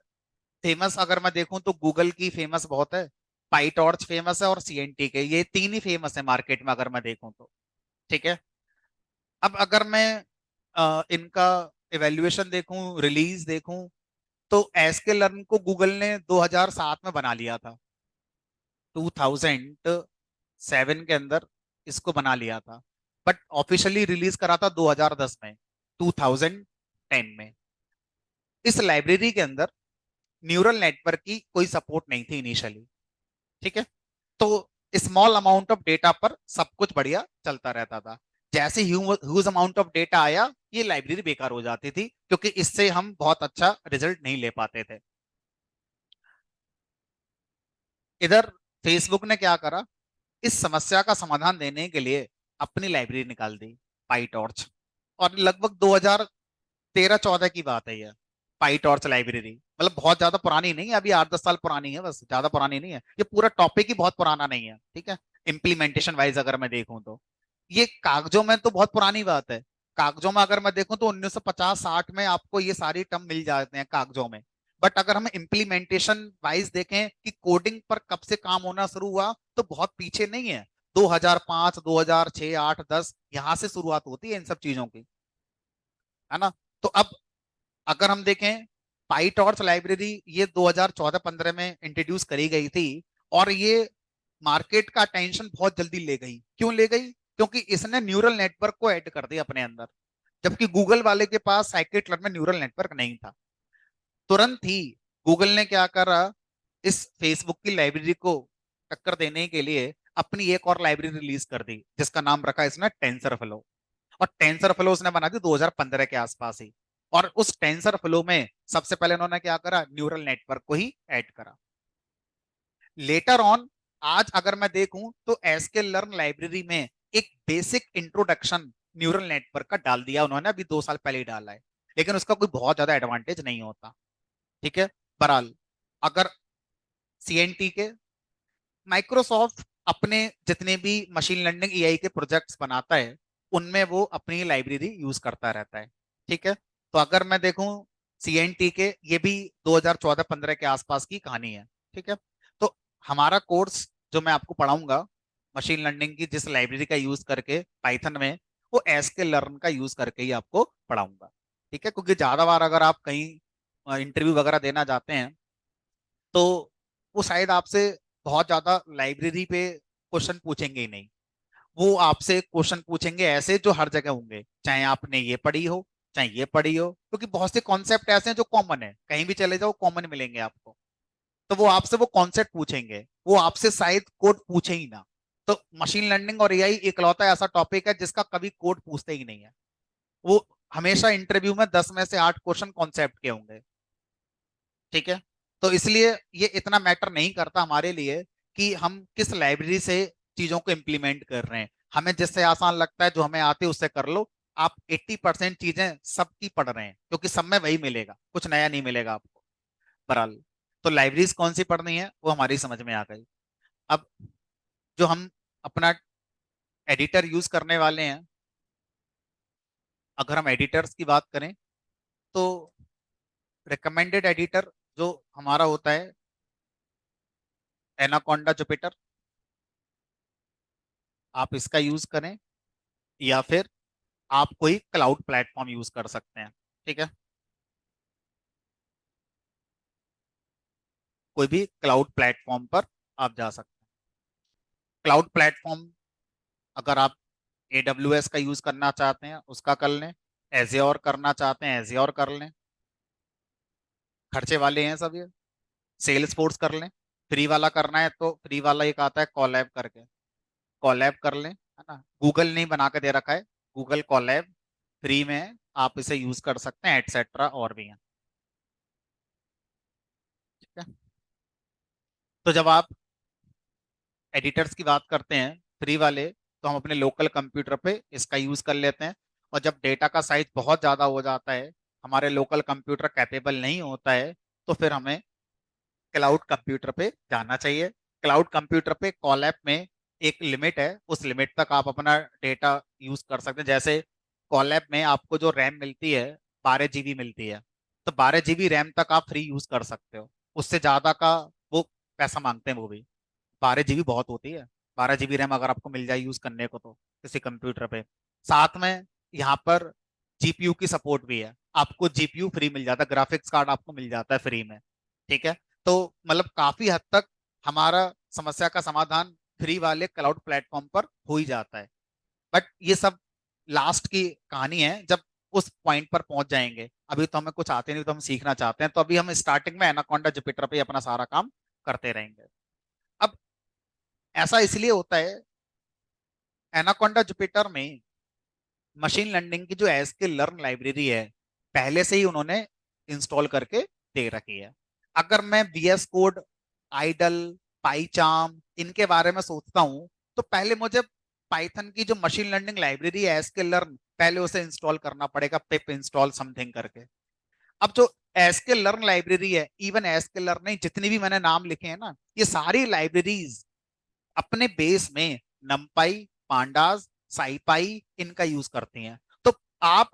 फेमस अगर मैं देखूं तो गूगल की फेमस बहुत है, पाई टॉर्च फेमस है, और सीएनटी के, ये तीन ही फेमस है मार्केट में अगर मैं देखूं तो। ठीक है। अब अगर मैं इनका इवेल्युएशन देखूं, रिलीज देखूं, तो एसके लर्न को गूगल ने 2007 में बना लिया था। 2007 के अंदर इसको बना लिया था, बट ऑफिशियली रिलीज करा था 2010 में, 2010 में। इस लाइब्रेरी के अंदर न्यूरल नेटवर्क की कोई सपोर्ट नहीं थी इनिशियली। ठीक है। तो स्मॉल अमाउंट ऑफ डेटा पर सब कुछ बढ़िया चलता रहता था। जैसे ह्यूज अमाउंट ऑफ डेटा आया, ये लाइब्रेरी बेकार हो जाती थी, क्योंकि इससे हम बहुत अच्छा रिजल्ट नहीं ले पाते थे। इधर फेसबुक ने क्या करा, इस समस्या का समाधान देने के लिए अपनी लाइब्रेरी निकाल दी, पाई टॉर्च। और लगभग 2013-14 की बात है ये, पाई टॉर्च लाइब्रेरी, मतलब बहुत ज्यादा पुरानी नहीं है, अभी 8-10 साल पुरानी है बस, ज्यादा पुरानी नहीं है। ये पूरा टॉपिक ही बहुत पुराना नहीं है। ठीक है। इम्प्लीमेंटेशन वाइज अगर मैं देखूं तो ये कागजों में तो बहुत पुरानी बात है। कागजों में अगर मैं देखूं तो 1950-60 में आपको ये सारी टर्म मिल जाते हैं कागजों में। बट अगर हम इम्प्लीमेंटेशन वाइज देखें कि कोडिंग पर कब से काम होना शुरू हुआ, तो बहुत पीछे नहीं है। 2005, 2006, 8, 10, यहां से शुरुआत होती है इन सब चीजों की, है ना। तो अब अगर हम देखें, पाई टॉर्च लाइब्रेरी ये 2014-15 में इंट्रोड्यूस करी गई थी, और ये मार्केट का अटेंशन बहुत जल्दी ले गई। क्यों ले गई? क्योंकि इसने न्यूरल नेटवर्क को ऐड कर दिया अपने अंदर, जबकि गूगल वाले के पास साइकिट लर्न में न्यूरल नेटवर्क नहीं था। तुरंत ही गूगल ने क्या करा, इस फेसबुक की लाइब्रेरी को टक्कर देने के लिए अपनी एक और लाइब्रेरी रिलीज कर दी, जिसका नाम रखा इसने टेंसर फ्लो। और टेंसर फ्लो उसने बना दी 2015 के आसपास ही। और उस टेंसर फ्लो में सबसे पहले उन्होंने क्या करा, न्यूरल नेटवर्क को ही ऐड करा। लेटर ऑन, आज अगर मैं देखूं तो एसके लर्न लाइब्रेरी में एक बेसिक इंट्रोडक्शन न्यूरल नेटवर्क का डाल दिया उन्होंने, अभी 2 साल पहले ही डाला है, लेकिन उसका कोई बहुत ज्यादा एडवांटेज नहीं होता। ठीक है। बहरहाल, अगर सीएनटी के, माइक्रोसॉफ्ट अपने जितने भी मशीन लर्निंग एआई के प्रोजेक्ट्स बनाता है, उनमें वो अपनी लाइब्रेरी यूज करता रहता है। ठीक है। तो अगर मैं देखूं सीएनटी के, ये भी 2014-15 के आसपास की कहानी है। ठीक है। तो हमारा कोर्स जो मैं आपको पढ़ाऊंगा मशीन लर्निंग की, जिस लाइब्रेरी का यूज करके पाइथन में, वो एसके लर्न का यूज करके ही आपको पढ़ाऊंगा। ठीक है। क्योंकि ज्यादा बार अगर आप कहीं इंटरव्यू वगैरह देना जाते हैं, तो वो शायद आपसे बहुत ज्यादा लाइब्रेरी पे क्वेश्चन पूछेंगे ही नहीं। वो आपसे क्वेश्चन पूछेंगे ऐसे जो हर जगह होंगे, चाहे आपने ये पढ़ी हो, चाहे ये पढ़ी हो, क्योंकि बहुत से कॉन्सेप्ट ऐसे हैं जो कॉमन है, कहीं भी चले जाओ कॉमन मिलेंगे आपको। तो वो आपसे वो कॉन्सेप्ट पूछेंगे, वो आपसे शायद कोड पूछे ही ना। तो मशीन लर्निंग और एआई इकलौता ऐसा टॉपिक है जिसका कभी कोड पूछते ही नहीं है। वो हमेशा इंटरव्यू में 10 में से 8 क्वेश्चन कॉन्सेप्ट के होंगे। ठीक है। तो इसलिए ये इतना मैटर नहीं करता हमारे लिए कि हम किस लाइब्रेरी से चीजों को इम्प्लीमेंट कर रहे हैं। हमें जिससे आसान लगता है, जो हमें आते है उससे कर लो, आप 80% चीजें सबकी पढ़ रहे हैं, क्योंकि सब में वही मिलेगा, कुछ नया नहीं मिलेगा आपको बहरहाल। तो लाइब्रेरीज कौन सी पढ़नी है वो हमारी समझ में आ गई। अब जो हम अपना एडिटर यूज करने वाले हैं, अगर हम एडिटर्स की बात करें तो रिकमेंडेड एडिटर जो हमारा होता है एनाकोंडा जुपिटर, आप इसका यूज करें, या फिर आप कोई क्लाउड प्लेटफॉर्म यूज कर सकते हैं। ठीक है, कोई भी क्लाउड प्लेटफॉर्म पर आप जा सकते हैं। क्लाउड प्लेटफॉर्म अगर आप AWS का यूज करना चाहते हैं उसका कर लें, एज्योर करना चाहते हैं एज्योर कर लें, खर्चे वाले हैं सब ये। सेल्स फोर्स कर लें, फ्री वाला करना है तो फ्री वाला एक आता है कॉलैब करके, कॉलैब कर लें, है ना। गूगल ने बना के दे रखा है, गूगल कॉलैब फ्री में है, आप इसे यूज कर सकते हैं, एटसेट्रा और भी हैं। ठीक है, तो जब आप एडिटर्स की बात करते हैं फ्री वाले, तो हम अपने लोकल कंप्यूटर पे इसका यूज कर लेते हैं। और जब डेटा का साइज बहुत ज़्यादा हो जाता है, हमारे लोकल कंप्यूटर कैपेबल नहीं होता है, तो फिर हमें क्लाउड कंप्यूटर पे जाना चाहिए। क्लाउड कंप्यूटर पे कॉलएप में एक लिमिट है, उस लिमिट तक आप अपना डेटा यूज कर सकते हैं। जैसे कॉलएप में आपको जो रैम मिलती है 12 GB मिलती है, तो 12 GB रैम तक आप फ्री यूज कर सकते हो। उससे ज्यादा का वो पैसा मांगते हैं वो भी। 12 GB बहुत होती है, 12 GB रैम अगर आपको मिल जाए यूज करने को तो किसी कंप्यूटर पे। साथ में यहाँ पर जीपीयू की सपोर्ट भी है, आपको जीपीयू फ्री मिल जाता है, ग्राफिक्स कार्ड आपको मिल जाता है फ्री में। ठीक है, तो मतलब काफी हद तक हमारा समस्या का समाधान फ्री वाले क्लाउड प्लेटफॉर्म पर हो ही जाता है। बट ये सब लास्ट की कहानी है, जब उस पॉइंट पर पहुंच जाएंगे। अभी तो हमें कुछ आते नहीं, तो हम सीखना चाहते हैं, तो अभी हम स्टार्टिंग में एनाकोंडा जुपिटर पे ही अपना सारा काम करते रहेंगे। अब ऐसा इसलिए होता है, एनाकोंडा जुपिटर में मशीन लर्निंग की जो एसके लर्न लाइब्रेरी है पहले से ही उन्होंने इंस्टॉल करके दे रखी है। अगर मैं VS कोड, आइडल, पाईचार्म इनके बारे में सोचता हूँ, तो पहले मुझे पाइथन की जो मशीन लर्निंग लाइब्रेरी है एसके लर्न, पहले उसे इंस्टॉल करना पड़ेगा, पिप इंस्टॉल समथिंग करके। अब जो एसके लर्न लाइब्रेरी है, इवन एसके लर्न नहीं, जितनी भी मैंने नाम लिखे हैं ना, ये सारी लाइब्रेरीज अपने बेस में नमपाई, पांडास, साईपाई इनका यूज करती हैं। तो आप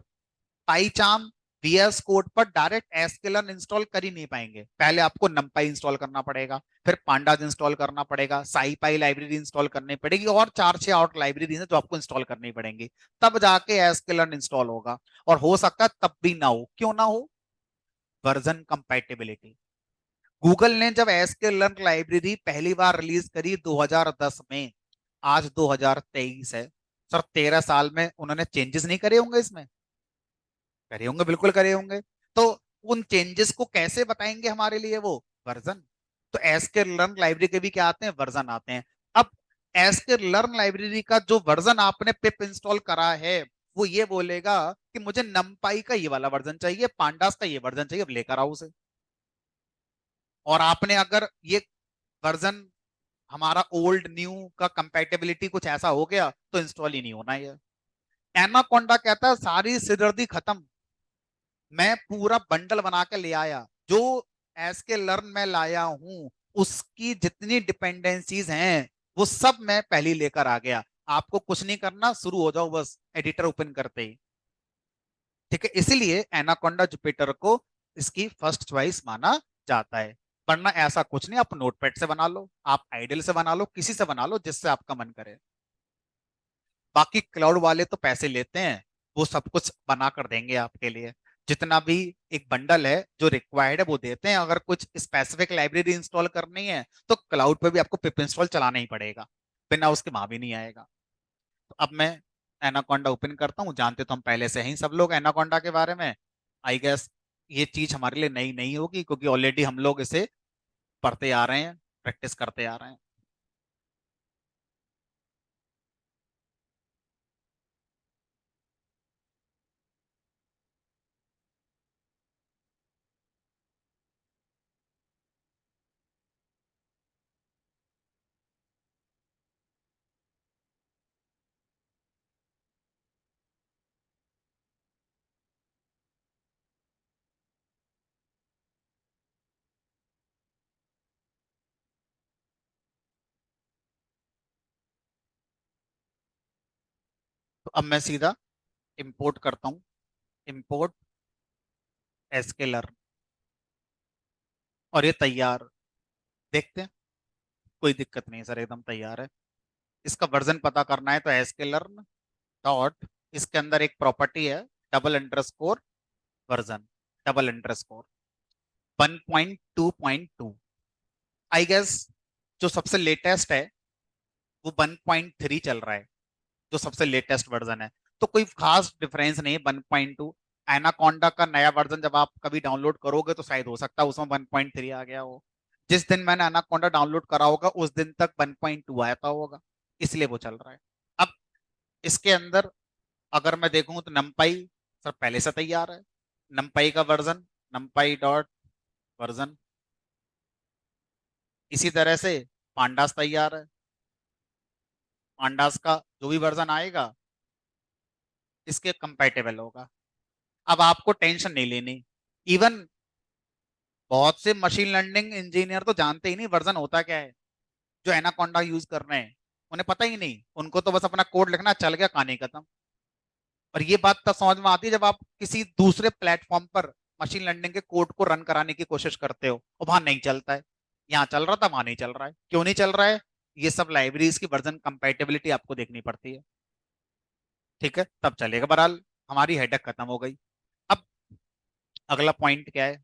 पाईचार्म, VS कोड पर डायरेक्ट एस्केलर इंस्टॉल कर ही नहीं पाएंगे। पहले आपको नमपाई इंस्टॉल करना पड़ेगा, फिर पांडास इंस्टॉल करना पड़ेगा, साईपाई लाइब्रेरी इंस्टॉल करनी पड़ेगी, और 4-6 और लाइब्रेरी है जो आपको इंस्टॉल करनी पड़ेंगी, तब जाके एस्केलर इंस्टॉल होगा। और हो सकता है तब भी ना हो, क्यों ना हो? Version compatibility. गूगल ने जब एसक्यूएल लाइब्रेरी पहली बार रिलीज करी 2010 में, आज 2023 है, सर 13 साल में उन्होंने चेंजेस नहीं करे होंगे इसमें? करे होंगे, बिल्कुल करे होंगे। तो उन चेंजेस को कैसे बताएंगे हमारे लिए वो? वर्जन। तो एसक्यूएल लाइब्रेरी के भी क्या आते हैं? वर्जन आते हैं। अब एसक्यूएल लाइब्रेरी का जो वर्जन आपने पिप इंस्टॉल करा है, वो ये बोलेगा कि मुझे नमपाई का ये वाला वर्जन चाहिए, पांडास का ये वर्जन चाहिए, अब लेकर आओ उसे। और आपने अगर ये वर्जन हमारा ओल्ड न्यू का कंपैटिबिलिटी कुछ ऐसा हो गया, तो इंस्टॉल ही नहीं होना ये। एनाकोंडा कहता है सारी सिरदर्दी खत्म, मैं पूरा बंडल बना के ले आया, जो एस के लर्न में लाया हूं उसकी जितनी डिपेंडेंसीज हैं वो सब मैं पहले ही लेकर आ गया। आपको कुछ नहीं करना, शुरू हो जाओ बस एडिटर ओपन करते ही। ठीक है, इसीलिए एनाकोंडा जुपिटर को इसकी फर्स्ट चॉइस माना जाता है। वरना ऐसा कुछ नहीं, आप नोटपैड से बना लो, आप आइडल से बना लो, किसी से बना लो जिससे आपका मन करे। बाकी क्लाउड वाले तो पैसे लेते हैं, वो सब कुछ बना कर देंगे आपके लिए। जितना भी एक बंडल है जो रिक्वायर्ड है वो देते हैं। अगर कुछ स्पेसिफिक लाइब्रेरी इंस्टॉल करनी है तो क्लाउड पे भी आपको पिप इंस्टॉल चलाना ही पड़ेगा, बिना उसके वहां भी नहीं आएगा। तो अब मैं एनाकोंडा ओपन करता हूँ। जानते तो हम पहले से ही सब लोग एनाकोंडा के बारे में, आई गेस ये चीज हमारे लिए नई नहीं होगी, क्योंकि ऑलरेडी हम लोग इसे पढ़ते आ रहे हैं, प्रैक्टिस करते आ रहे हैं। अब मैं सीधा इंपोर्ट करता हूँ, इंपोर्ट एसकेलर, और ये तैयार, देखते हैं। कोई दिक्कत नहीं सर, एकदम तैयार है। इसका वर्जन पता करना है तो एसकेलर डॉट, इसके अंदर एक प्रॉपर्टी है double underscore version, double underscore 1.2.2। I guess जो सबसे लेटेस्ट है वो 1.3 चल रहा है, जो सबसे लेटेस्ट वर्जन है। तो कोई खास डिफरेंस नहीं है 1.2। एनाकोंडा का नया वर्जन जब आप कभी डाउनलोड करोगे तो शायद हो सकता है उसमें 1.3 आ गया हो। जिस दिन मैंने एनाकोंडा डाउनलोड करा होगा उस दिन तक 1.2 आया था होगा, इसलिए वो चल रहा है। अब इसके अंदर अगर मैं देखूं तो नमपाई सर पहले से तैयार है, नमपाई का वर्जन नमपाई डॉट वर्जन, इसी तरह से पांडास तैयार है, पांडास का जो भी वर्जन आएगा इसके कंपैटिबल होगा। अब आपको टेंशन नहीं लेनी। इवन बहुत से मशीन लर्निंग इंजीनियर तो जानते ही नहीं वर्जन होता क्या है, जो एनाकोंडा यूज कर रहे हैं उन्हें पता ही नहीं, उनको तो बस अपना कोड लिखना, चल गया, कहानी खत्म। और ये बात तब समझ में आती है जब आप किसी दूसरे प्लेटफॉर्म पर मशीन लर्निंग के कोड को रन कराने की कोशिश करते हो और वहां नहीं चलता है। यहाँ चल रहा था, वहां नहीं चल रहा है, क्यों नहीं चल रहा है? ये सब लाइब्रेरीज की वर्जन कंपैटिबिलिटी आपको देखनी पड़ती है, ठीक है, तब चलेगा। बहरहाल हमारी हेडेक खत्म हो गई। अब अगला पॉइंट क्या है?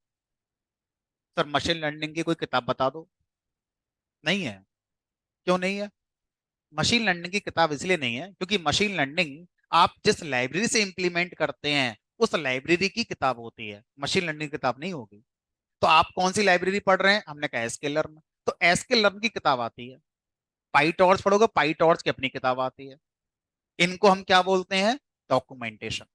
सर मशीन लर्निंग की कोई किताब बता दो। नहीं है। क्यों नहीं है? मशीन लर्निंग की किताब इसलिए नहीं है क्योंकि मशीन लर्निंग आप जिस लाइब्रेरी से इंप्लीमेंट करते हैं उस लाइब्रेरी की किताब होती है, मशीन लर्निंग की किताब नहीं होगी। तो आप कौन सी लाइब्रेरी पढ़ रहे हैं? हमने कहा एसके लर्न, तो एसके लर्न की किताब आती है। पाई टॉर्च पढ़ोगे, पाई टॉर्च की अपनी किताब आती है। इनको हम क्या बोलते हैं? डॉक्यूमेंटेशन।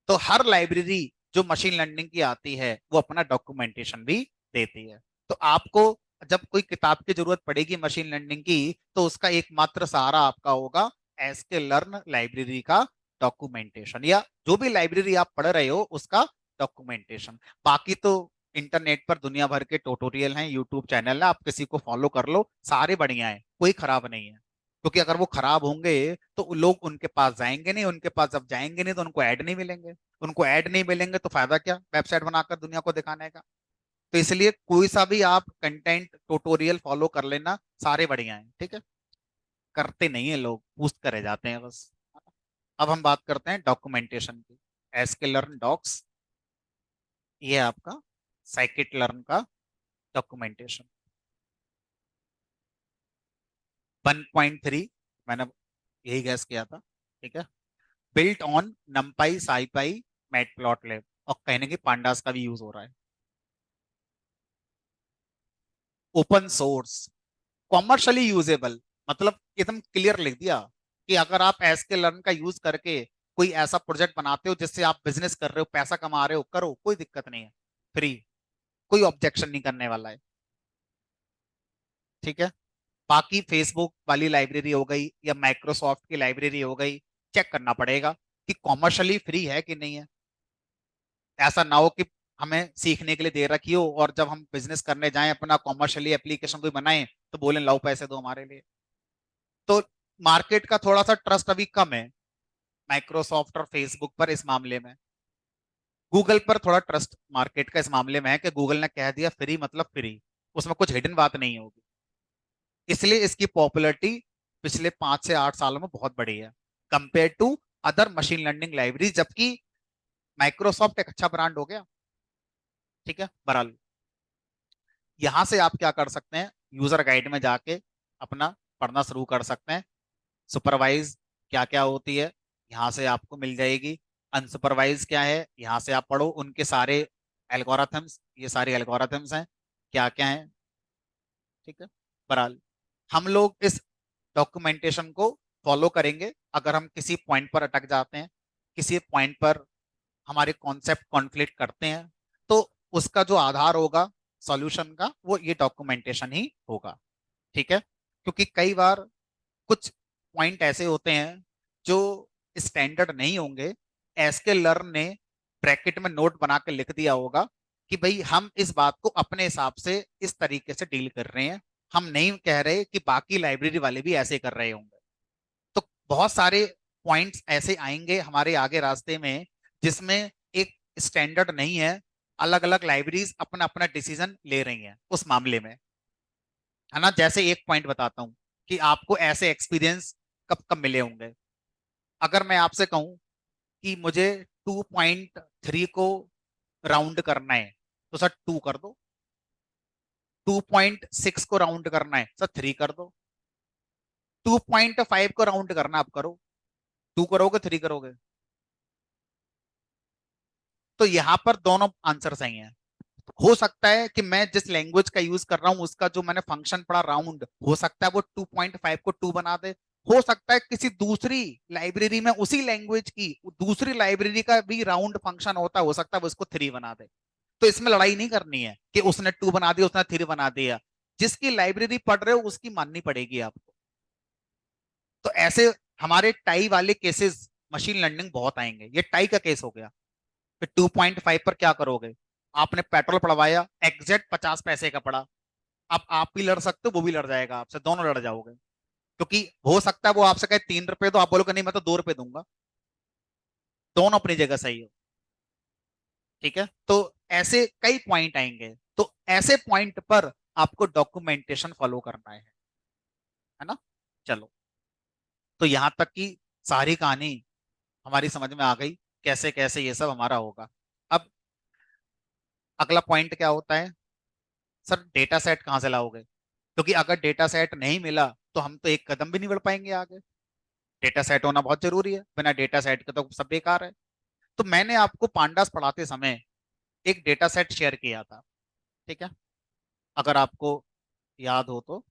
तो हर लाइब्रेरी जो मशीन लर्निंग की आती है वो अपना डॉक्यूमेंटेशन भी देती है। तो आपको जब कोई किताब की जरूरत पड़ेगी मशीन लर्निंग की, तो उसका एकमात्र सहारा आपका होगा एसके लर्न लाइब्रेरी का डॉक्यूमेंटेशन, या जो भी लाइब्रेरी आप पढ़ रहे हो उसका डॉक्यूमेंटेशन। बाकी तो इंटरनेट पर दुनिया भर के ट्यूटोरियल हैं, यूट्यूब चैनल है, आप किसी को फॉलो कर लो, सारे बढ़िया हैं, कोई खराब नहीं है। क्योंकि अगर वो खराब होंगे तो लोग उनके पास जाएंगे नहीं, उनके पास जब जाएंगे नहीं तो उनको ऐड नहीं मिलेंगे, उनको ऐड नहीं मिलेंगे तो फायदा क्या वेबसाइट बनाकर दुनिया को दिखाने का। तो इसलिए कोई सा भी आप कंटेंट ट्यूटोरियल फॉलो कर लेना, सारे बढ़िया हैं, ठीक है। करते नहीं है लोग, पूछ करे जाते हैं बस। अब हम बात करते हैं डॉक्यूमेंटेशन की। एसके लर्न डॉक्स, ये है आपका साइकिट लर्न का डॉक्यूमेंटेशन 1.3। मैंने यही गैस किया था, ठीक है। बिल्ट ऑन नमपाई साईपाई मैटप्लॉटलिब, और कहने की पांडास का भी यूज हो रहा है। ओपन सोर्स, कॉमर्शियली यूजेबल, मतलब एकदम क्लियर लिख दिया कि अगर आप एसके लर्न का यूज करके कोई ऐसा प्रोजेक्ट बनाते हो जिससे आप बिजनेस कर रहे हो, पैसा कमा रहे हो, करो, कोई दिक्कत नहीं है, फ्री, कोई ऑब्जेक्शन नहीं करने वाला है, ठीक है। बाकी फेसबुक वाली लाइब्रेरी हो गई या माइक्रोसॉफ्ट की लाइब्रेरी हो गई, चेक करना पड़ेगा कि कॉमर्शियली फ्री है कि नहीं है। ऐसा ना हो कि हमें सीखने के लिए दे रखी हो और जब हम बिजनेस करने जाएं, अपना कॉमर्शियली एप्लीकेशन कोई बनाएं, तो बोले लाओ पैसे दो हमारे लिए। तो मार्केट का थोड़ा सा ट्रस्ट अभी कम है माइक्रोसॉफ्ट और फेसबुक पर इस मामले में। गूगल पर थोड़ा ट्रस्ट मार्केट का इस मामले में है कि गूगल ने कह दिया फ्री मतलब फ्री, उसमें कुछ हिडन बात नहीं होगी। इसलिए इसकी पॉपुलैरिटी पिछले 5 से 8 सालों में बहुत बढ़ी है compare to other machine learning library, जबकि माइक्रोसॉफ्ट एक अच्छा ब्रांड हो गया, ठीक है। बहरहाल यहां से आप क्या कर सकते हैं, यूजर गाइड में जाके अपना पढ़ना शुरू कर सकते हैं। सुपरवाइज क्या क्या होती है यहाँ से आपको मिल जाएगी, अनसुपरवाइज क्या है यहाँ से आप पढ़ो, उनके सारे एल्गोरिथम्स, ये सारे एल्गोरिथम्स हैं क्या क्या है, ठीक है। बहरहाल हम लोग इस डॉक्यूमेंटेशन को फॉलो करेंगे। अगर हम किसी पॉइंट पर अटक जाते हैं, किसी पॉइंट पर हमारे कॉन्सेप्ट कॉन्फ्लिक्ट करते हैं, तो उसका जो आधार होगा सॉल्यूशन का वो ये डॉक्यूमेंटेशन ही होगा, ठीक है। क्योंकि कई बार कुछ पॉइंट ऐसे होते हैं जो स्टैंडर्ड नहीं होंगे, एसके लर्न ने ब्रैकेट में नोट बना के लिख दिया होगा कि भाई हम इस बात को अपने हिसाब से इस तरीके से डील कर रहे हैं, हम नहीं कह रहे कि बाकी लाइब्रेरी वाले भी ऐसे कर रहे होंगे। तो बहुत सारे पॉइंट्स ऐसे आएंगे हमारे आगे रास्ते में जिसमें एक स्टैंडर्ड नहीं है, अलग अलग लाइब्रेरीज अपना अपना डिसीजन ले रही हैं उस मामले में, है ना। जैसे एक पॉइंट बताता हूँ कि आपको ऐसे एक्सपीरियंस कब कब मिले होंगे। अगर मैं आपसे कहूँ कि मुझे 2.3 को राउंड करना है तो सर 2 कर दो, 2.6 को राउंड करना है सर 3 कर दो, 2.5 को राउंड करना आप करो, 2 करोगे 3 करोगे। तो यहाँ पर दोनों आंसर सही हैं। हो सकता है कि मैं जिस लैंग्वेज का यूज कर रहा हूं उसका जो मैंने फंक्शन पढ़ा राउंड, हो सकता है वो 2.5 को 2 बना दे। हो सकता है किसी दूसरी लाइब्रेरी में उसी लैंग्वेज की दूसरी लाइब्रेरी का भी राउंड फंक्शन होता है, हो सकता है वो इसको 3 बना दे। तो इसमें लड़ाई नहीं करनी है कि उसने 2 बना दिया उसने 3 बना दिया। जिसकी लाइब्रेरी पढ़ रहे हो उसकी माननी पड़ेगी आपको। तो ऐसे हमारे टाई वाले केसेस मशीन लर्निंग बहुत आएंगे। ये टाई का केस हो गया, फिर 2.5 पर क्या करोगे। आपने पेट्रोल पड़वाया, एग्जैक्ट 50 पैसे का पड़ा। अब आप भी लड़ सकते हो, वो भी लड़ जाएगा आपसे, दोनों लड़ जाओगे। क्योंकि हो सकता है वो आपसे कहे 3 रुपए, तो आप बोलोगे नहीं मैं तो 2 रुपए दूंगा। दोनों अपनी जगह सही हो, ठीक है। तो ऐसे कई पॉइंट आएंगे, तो ऐसे पॉइंट पर आपको डॉक्यूमेंटेशन फॉलो करना है ना। चलो, तो यहां तक की सारी कहानी हमारी समझ में आ गई, कैसे कैसे ये सब हमारा होगा। अब अगला पॉइंट क्या होता है, सर डेटा सेट कहाँ से लाओगे। क्योंकि अगर डेटा सेट नहीं मिला तो हम तो एक कदम भी नहीं बढ़ पाएंगे आगे। डेटा सेट होना बहुत जरूरी है, बिना डेटा सेट के तो सब बेकार है। तो मैंने आपको पांडास पढ़ाते समय एक डेटा सेट शेयर किया था, ठीक है, अगर आपको याद हो तो।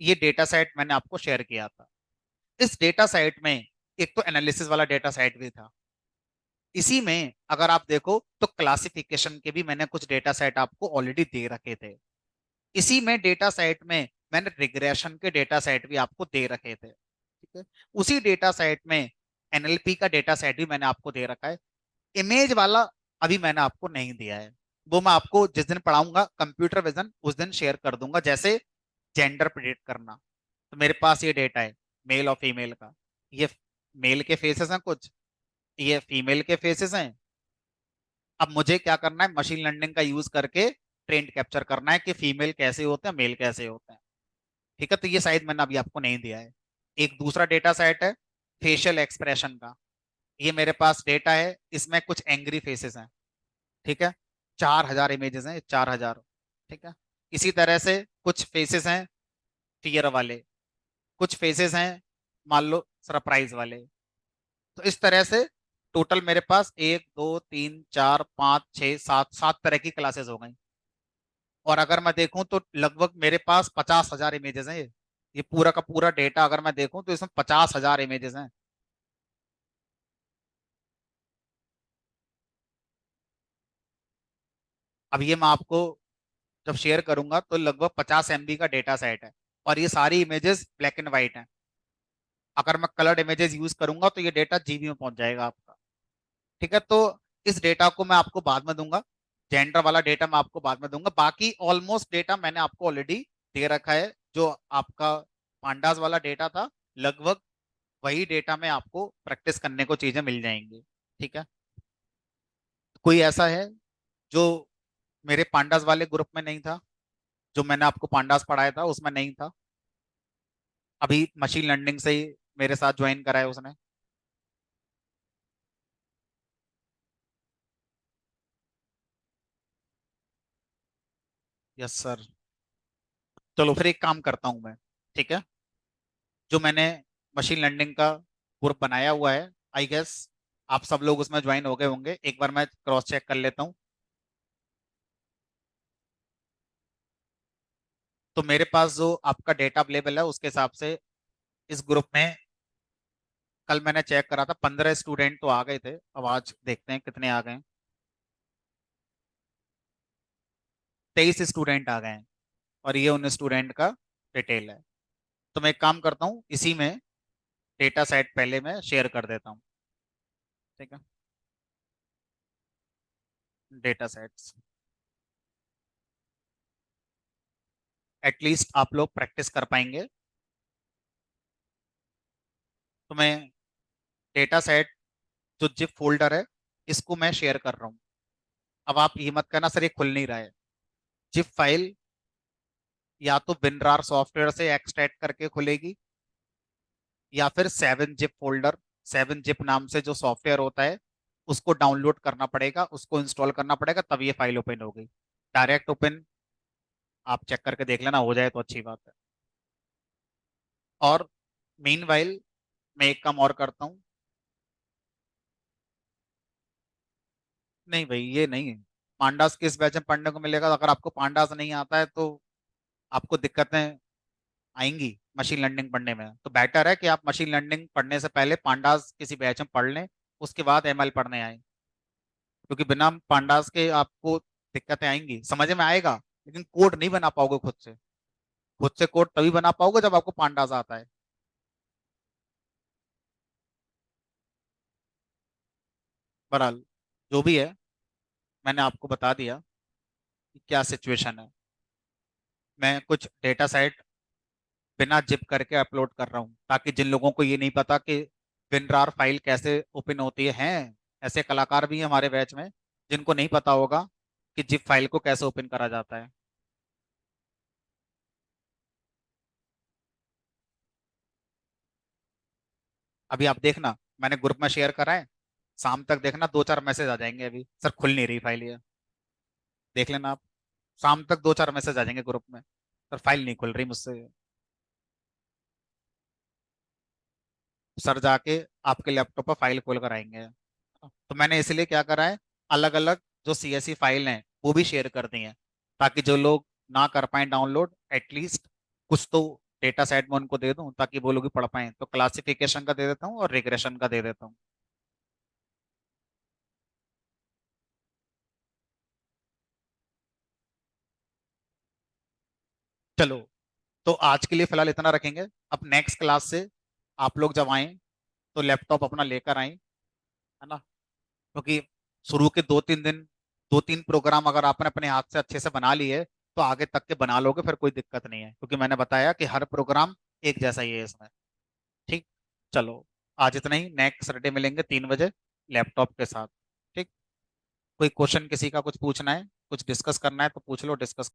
ये डेटा सेट मैंने आपको शेयर किया था। इस डेटा सेट में एक तो एनालिसिस वाला डेटा सेट भी था। इसी में अगर आप देखो तो क्लासिफिकेशन के भी मैंने कुछ डेटा सेट आपको ऑलरेडी दे रखे थे। इसी में डेटा सेट में मैंने रिग्रेशन के डेटा सेट भी आपको दे रखे थे, ठीक है। उसी डेटा सेट में एनएलपी का डेटा सेट भी मैंने आपको दे रखा है। इमेज वाला अभी मैंने आपको नहीं दिया है, वो मैं आपको जिस दिन पढ़ाऊंगा कंप्यूटर विजन उस दिन शेयर कर दूंगा। जैसे जेंडर प्रिडिक्ट करना, तो मेरे पास ये डेटा है मेल और फीमेल का। ये मेल के फेसेस हैं कुछ, ये फीमेल के फेसेस हैं। अब मुझे क्या करना है, मशीन लर्निंग का यूज करके ट्रेंड कैप्चर करना है कि फीमेल कैसे होते हैं मेल कैसे होते हैं, ठीक है। तो ये शायद मैंने अभी आपको नहीं दिया है। एक दूसरा डेटा सेट है फेशियल एक्सप्रेशन का। ये मेरे पास डेटा है, इसमें कुछ एंग्री फेसेस हैं, ठीक है। 4,000 इमेजेस हैं, 4,000, ठीक है। इसी तरह से कुछ फेसेस हैं फियर वाले, कुछ फेसेस हैं मान लो सरप्राइज वाले। तो इस तरह से टोटल मेरे पास 1 2 3 4 5 6 7 तरह की क्लासेस हो गई। और अगर मैं देखूं तो लगभग मेरे पास 50,000 इमेजेस हैं। ये पूरा का पूरा डेटा अगर मैं देखूं तो इसमें 50,000 इमेजेस हैं। अब ये मैं आपको जब शेयर करूंगा तो लगभग 50 MB का डेटा सेट है। और ये सारी इमेजेस ब्लैक एंड व्हाइट हैं। अगर मैं कलर्ड इमेजेस यूज करूंगा तो ये डेटा जीबी में पहुंच जाएगा आपका, ठीक है। तो इस डेटा को मैं आपको बाद में दूंगा, जेंडर वाला डेटा मैं आपको बाद में दूंगा। बाकी ऑलमोस्ट डेटा मैंने आपको ऑलरेडी दे रखा है। जो आपका पांडास वाला डेटा था, लगभग वही डेटा में आपको प्रैक्टिस करने को चीजें मिल जाएंगी, ठीक है। कोई ऐसा है जो मेरे पांडास वाले ग्रुप में नहीं था, जो मैंने आपको पांडास पढ़ाया था उसमें नहीं था, अभी मशीन लर्निंग से ही मेरे साथ ज्वाइन करा है उसने। Yes sir. चलो फिर एक काम करता हूं मैं, ठीक है। जो मैंने मशीन लर्निंग का ग्रुप बनाया हुआ है, आई गेस आप सब लोग उसमें ज्वाइन हो गए होंगे। एक बार मैं क्रॉस चेक कर लेता हूँ। तो मेरे पास जो आपका डेटा अवेलेबल है उसके हिसाब से इस ग्रुप में कल मैंने चेक करा था 15 स्टूडेंट तो आ गए थे। अब आज देखते हैं कितने आ गए हैं। 23 स्टूडेंट आ गए हैं। और ये उन स्टूडेंट का डिटेल है। तो मैं एक काम करता हूँ, इसी में डेटा सेट पहले मैं शेयर कर देता हूँ, ठीक है। डेटा सेट्स एटलीस्ट आप लोग प्रैक्टिस कर पाएंगे। तुम्हें डेटा सेट जो जिप फोल्डर है इसको मैं शेयर कर रहा हूँ। अब आप ये मत कहना सर ये खुल नहीं रहा है। जिप फाइल या तो विनरार सॉफ्टवेयर से एक्सट्रैक्ट करके खुलेगी, या फिर 7-जिप फोल्डर, 7-जिप नाम से जो सॉफ्टवेयर होता है उसको डाउनलोड करना पड़ेगा, उसको इंस्टॉल करना पड़ेगा, तब ये फाइल ओपन होगी। डायरेक्ट ओपन आप चेक करके देख लेना, हो जाए तो अच्छी बात है। और मीन वाइल मैं एक काम और करता हूँ। नहीं भाई ये नहीं है, पांडास किस बैच में पढ़ने को मिलेगा? अगर आपको पांडास नहीं आता है तो आपको दिक्कतें आएंगी मशीन लर्निंग पढ़ने में। तो बेटर है कि आप मशीन लर्निंग पढ़ने से पहले पांडास किसी बैच में पढ़ लें, उसके बाद एमएल पढ़ने आए। क्योंकि बिना पांडास के आपको दिक्कतें आएंगी, समझ में आएगा लेकिन कोड नहीं बना पाओगे खुद से। खुद से कोड तभी बना पाओगे जब आपको पांडास आता है। बहरहाल जो भी है, मैंने आपको बता दिया कि क्या सिचुएशन है। मैं कुछ डेटा सेट बिना जिप करके अपलोड कर रहा हूँ, ताकि जिन लोगों को ये नहीं पता कि विनरार फाइल कैसे ओपन होती है, हैं ऐसे कलाकार भी हैं हमारे बैच में जिनको नहीं पता होगा कि जिप फाइल को कैसे ओपन करा जाता है। अभी आप देखना, मैंने ग्रुप में शेयर करा है, शाम तक देखना 2-4 मैसेज आ जाएंगे। अभी सर खुल नहीं रही फाइल, ये देख लेना आप। शाम तक 2-4 मैसेज आ जाएंगे ग्रुप में, सर फाइल नहीं खुल रही मुझसे। सर जाके आपके लैपटॉप पर फाइल खोल कर आएंगे। तो मैंने इसलिए क्या करा है, अलग अलग जो सीएसवी फाइल हैं वो भी शेयर कर दी हैं, ताकि जो लोग ना कर पाए डाउनलोड, एटलीस्ट कुछ तो डेटा सेट में उनको दे दूं ताकि वो लोग भी पढ़ पाए। तो क्लासिफिकेशन का दे देता हूँ और रिग्रेशन का दे देता हूँ। चलो, तो आज के लिए फिलहाल इतना रखेंगे। अब नेक्स्ट क्लास से आप लोग जब आए तो लैपटॉप अपना लेकर आए, है ना? क्योंकि शुरू के 2-3 दिन, 2-3 प्रोग्राम अगर आपने अपने हाथ से अच्छे से बना लिए तो आगे तक के बना लोगे, फिर कोई दिक्कत नहीं है, क्योंकि मैंने बताया कि हर प्रोग्राम एक जैसा ही है इसमें। ठीक, चलो आज इतना ही। नेक्स्ट सैटरडे मिलेंगे 3 बजे लैपटॉप के साथ। ठीक, कोई क्वेश्चन किसी का कुछ पूछना है, कुछ डिस्कस करना है तो पूछ लो, डिस्कस।